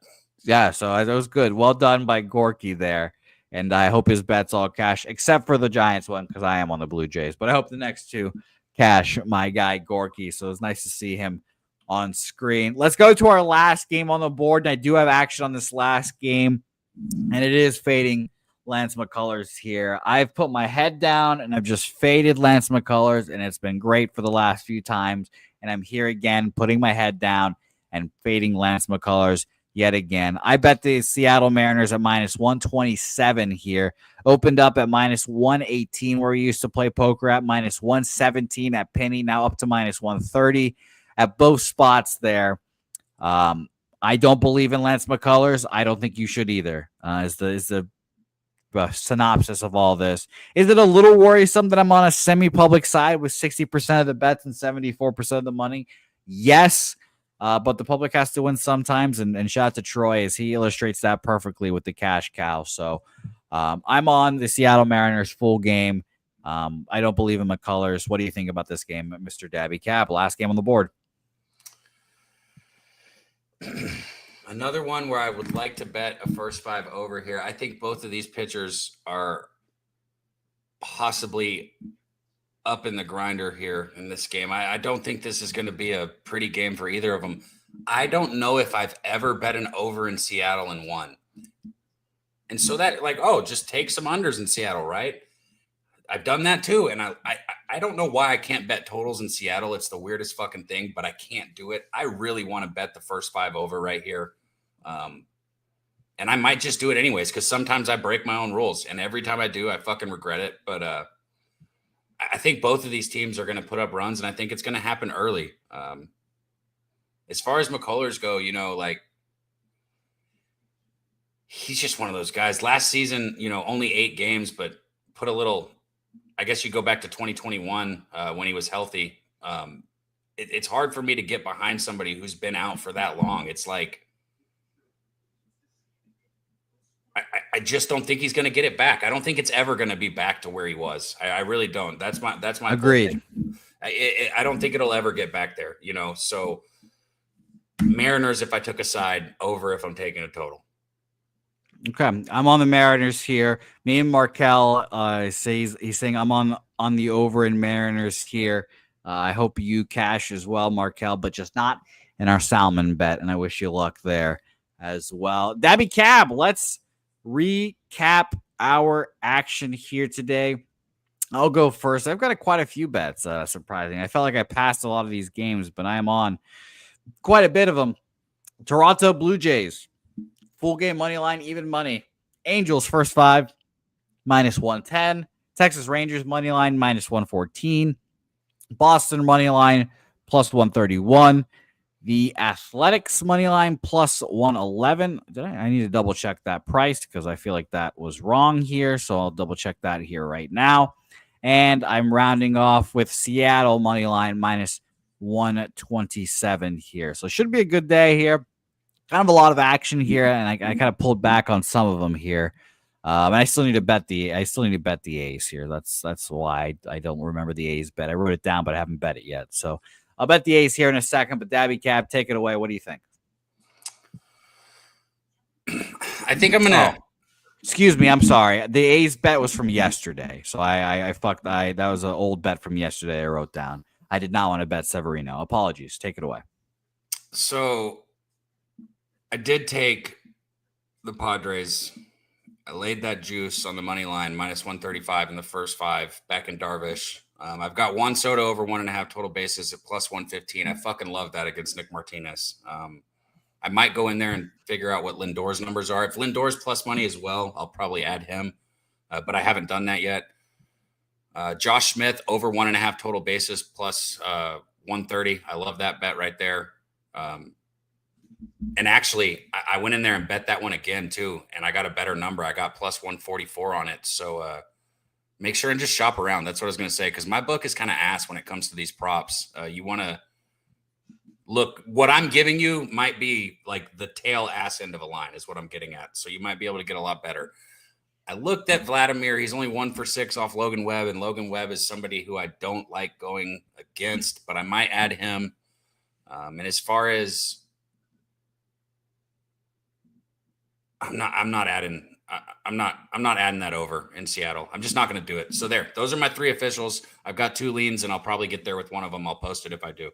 Yeah, so that was good. Well done by Gorky there. And I hope his bets all cash, except for the Giants one, because I am on the Blue Jays. But I hope the next 2 cash, my guy Gorky. So it's nice to see him on screen. Let's go to our last game on the board. And I do have action on this last game, and it is fading Lance McCullers here. I've put my head down, and I've just faded Lance McCullers, and it's been great for the last few times. And I'm here again, putting my head down and fading Lance McCullers yet again. I bet the Seattle Mariners at minus 127 here. Opened up at minus 118 where we used to play poker at, minus 117 at Penny, now up to minus 130 at both spots there. I don't believe in Lance McCullers. I don't think you should either. Is the synopsis of all this. Is it a little worrisome that I'm on a semi-public side with 60% of the bets and 74% of the money? Yes. But the public has to win sometimes, and shout out to Troy as he illustrates that perfectly with the cash cow. So I'm on the Seattle Mariners full game. I don't believe in McCullers. What do you think about this game, Mr. Daby Cab? Last game on the board. Another one where I would like to bet a first 5 over here. I think both of these pitchers are possibly up in the grinder here in this game. I don't think this is going to be a pretty game for either of them. I don't know if I've ever bet an over in Seattle and won. And so that just take some unders in Seattle, right? I've done that too. And I don't know why I can't bet totals in Seattle. It's the weirdest fucking thing, but I can't do it. I really want to bet the first 5 over right here. And I might just do it anyways, because sometimes I break my own rules. And every time I do, I fucking regret it. But I think both of these teams are going to put up runs, and I think it's going to happen early. As far as McCullers go, he's just one of those guys. Last season, only 8 games, but put a little, I guess you go back to 2021 when he was healthy. It's hard for me to get behind somebody who's been out for that long. It's like, I just don't think he's going to get it back. I don't think it's ever going to be back to where he was. I really don't. That's my Agreed. I don't think it'll ever get back there, So Mariners, if I took a side, over if I'm taking a total. Okay, I'm on the Mariners here. Me and Markel he's saying I'm on the over in Mariners here. I hope you cash as well, Markel, but just not in our Salmon bet. And I wish you luck there as well. Daby Cab, let's recap our action here today. I'll go first. I've got quite a few bets, surprising. I felt like I passed a lot of these games, but I am on quite a bit of them. Toronto Blue Jays, full game money line, even money. Angels first 5, minus 110. Texas Rangers money line, minus 114. Boston money line, plus 131. The Athletics money line plus 111. I need to double check that price because I feel like that was wrong here. So I'll double check that here right now. And I'm rounding off with Seattle money line minus 127 here. So it should be a good day here. Kind of a lot of action here, and I kind of pulled back on some of them here. And I still need to bet the A's here. That's why I don't remember the A's bet. I wrote it down, but I haven't bet it yet. So I'll bet the A's here in a second. But Daby Cab, take it away. What do you think? I think I'm gonna. Excuse me. I'm sorry. The A's bet was from yesterday, so I fucked. That was an old bet from yesterday. I wrote down. I did not want to bet Severino. Apologies. Take it away. So I did take the Padres. I laid that juice on the money line, minus 135 in the first 5, back in Darvish. I've got Juan Soto over 1.5 total bases at plus 115. I fucking love that against Nick Martinez. I might go in there and figure out what Lindor's numbers are. If Lindor's plus money as well, I'll probably add him, but I haven't done that yet. Josh Smith over 1.5 total bases plus 130. I love that bet right there. And actually, I went in there and bet that one again, too, and I got a better number. I got plus 144 on it. So make sure and just shop around. That's what I was going to say, because my book is kind of ass when it comes to these props. You want to look – what I'm giving you might be like the tail ass end of a line is what I'm getting at. So you might be able to get a lot better. I looked at Vladimir. He's only 1 for 6 off Logan Webb, and Logan Webb is somebody who I don't like going against, but I might add him. And as far as – I'm not adding that over in Seattle. I'm just not going to do it. So there, those are my 3 officials. I've got 2 leans, and I'll probably get there with one of them. I'll post it if I do.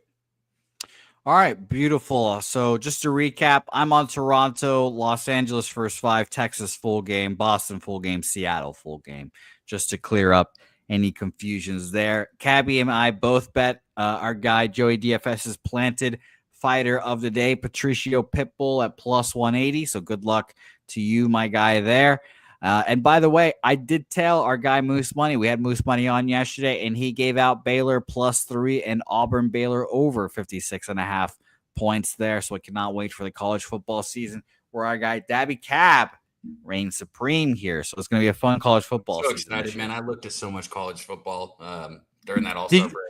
All right, beautiful. So just to recap, I'm on Toronto, Los Angeles first 5, Texas full game, Boston full game, Seattle full game, just to clear up any confusions there. Cabby and I both bet our guy Joey DFS's planted fighter of the day, Patricio Pitbull at plus 180. So good luck to you, my guy there. And by the way, I did tell our guy Moose Money, we had Moose Money on yesterday, and he gave out Baylor plus 3 and Auburn Baylor over 56.5 points there. So I cannot wait for the college football season where our guy Daby Cab reigns supreme here. So it's going to be a fun college football season. Excited, man. I looked at so much college football during that All-Star break.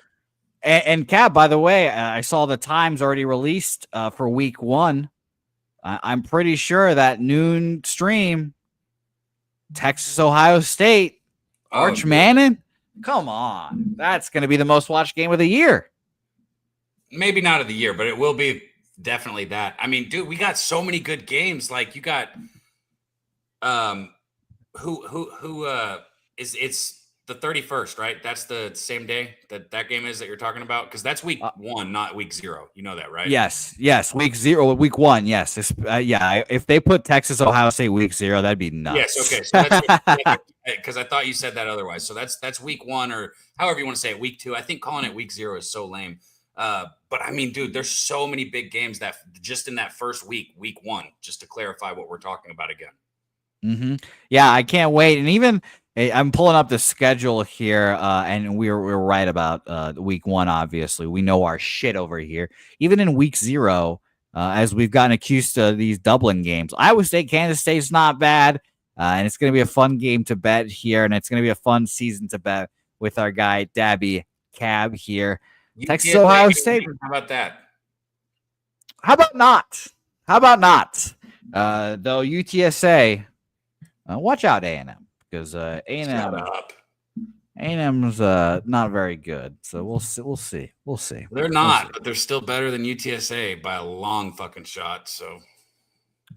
And Cab, by the way, I saw the times already released for week 1. I'm pretty sure that noon stream, Texas, Ohio State, Arch Manning. Come on. That's going to be the most watched game of the year. Maybe not of the year, but it will be definitely that. I mean, dude, we got so many good games. Like you got it's the 31st, right? That's the same day that game is that you're talking about, because that's week 1, not week 0. You know that, right? Yes, week 1. Yes, if they put Texas, Ohio State week 0, that'd be nuts. Yes, okay. So that's because I thought you said that otherwise. So that's week 1, or however you want to say it, week 2. I think calling it week 0 is so lame. But I mean, dude, there's so many big games that just in that first week 1, just to clarify what we're talking about again. Mm-hmm. Yeah, I can't wait. And even I'm pulling up the schedule here, and we're right about week 1. Obviously, we know our shit over here. Even in week 0, as we've gotten accused to these Dublin games, Iowa State, Kansas State's not bad, and it's going to be a fun game to bet here, and it's going to be a fun season to bet with our guy Daby Cab here. Texas, Ohio State. How about that? How about not? Though UTSA, watch out A&M. Because A&M's not very good, so we'll see. They're not, but they're still better than UTSA by a long fucking shot. So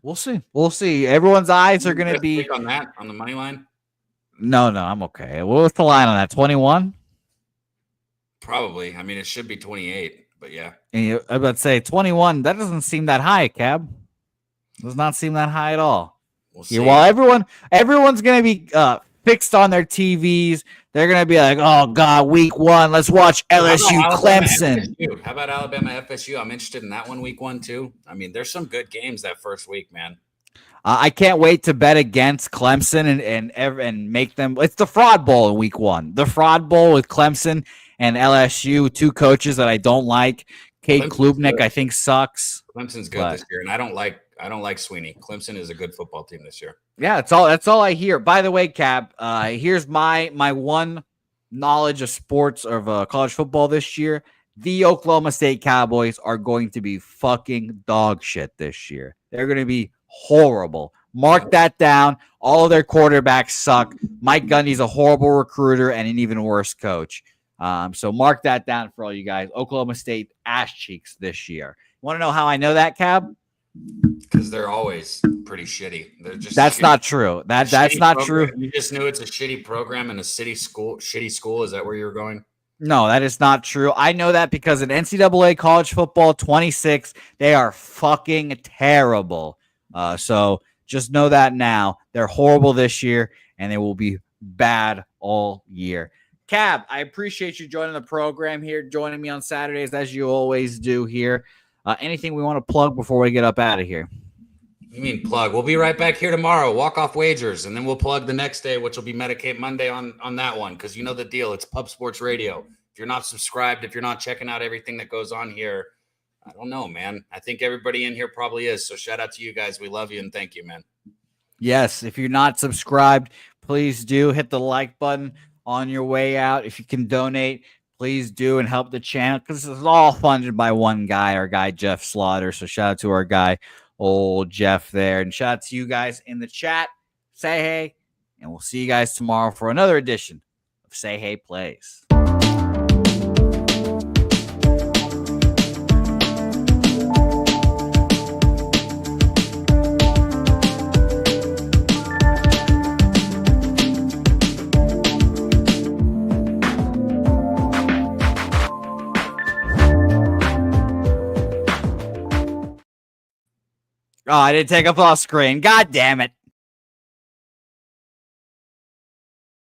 we'll see. Everyone's eyes are going to be on that on the money line. No, I'm okay. What's the line on that? 21? Probably. I mean, it should be 28, but yeah. And I would say 21. That doesn't seem that high, Cab. Does not seem that high at all. We'll see. Yeah, well, everyone's going to be fixed on their TVs. They're going to be like, oh, God, week 1. Let's watch LSU Clemson. How about Alabama FSU? I'm interested in that one week 1, too. I mean, there's some good games that first week, man. I can't wait to bet against Clemson and make them. It's the Fraud Bowl in week 1. The Fraud Bowl with Clemson and LSU, 2 coaches that I don't like Kate Clemson's Klubnik, good. I think, sucks. Clemson's good But- this year, and I don't like Sweeney. Clemson is a good football team this year. Yeah, that's all I hear. By the way, Cab, here's my one knowledge of sports of college football this year. The Oklahoma State Cowboys are going to be fucking dog shit this year. They're going to be horrible. Mark that down. All of their quarterbacks suck. Mike Gundy's a horrible recruiter and an even worse coach. So mark that down for all you guys. Oklahoma State ass cheeks this year. Want to know how I know that, Cab? Because they're always pretty shitty. They're just That's shitty. not true. That's Shitty not program. true. You just knew it's a shitty program and a shitty school. Is that where you're going? No, that is not true. I know that because in NCAA college football 26, they are fucking terrible. So just know that now. They're horrible this year, and they will be bad all year. Cab, I appreciate you joining the program here, joining me on Saturdays, as you always do here. Anything we want to plug before we get up out of here? You mean plug? We'll be right back here tomorrow. Walk-off wagers, and then we'll plug the next day, which will be Medicate Monday on that one, because you know the deal. It's Pub Sports Radio. If you're not subscribed, if you're not checking out everything that goes on here, I don't know, man. I think everybody in here probably is. So shout out to you guys. We love you and thank you, man. Yes, if you're not subscribed, please do hit the like button on your way out. If you can donate, please do and help the channel, because this is all funded by one guy, our guy Jeff Slaughter. So shout out to our guy, old Jeff there, and shout out to you guys in the chat. Say hey, and we'll see you guys tomorrow for another edition of Say Hey Plays. Oh, I didn't take up off screen. God damn it.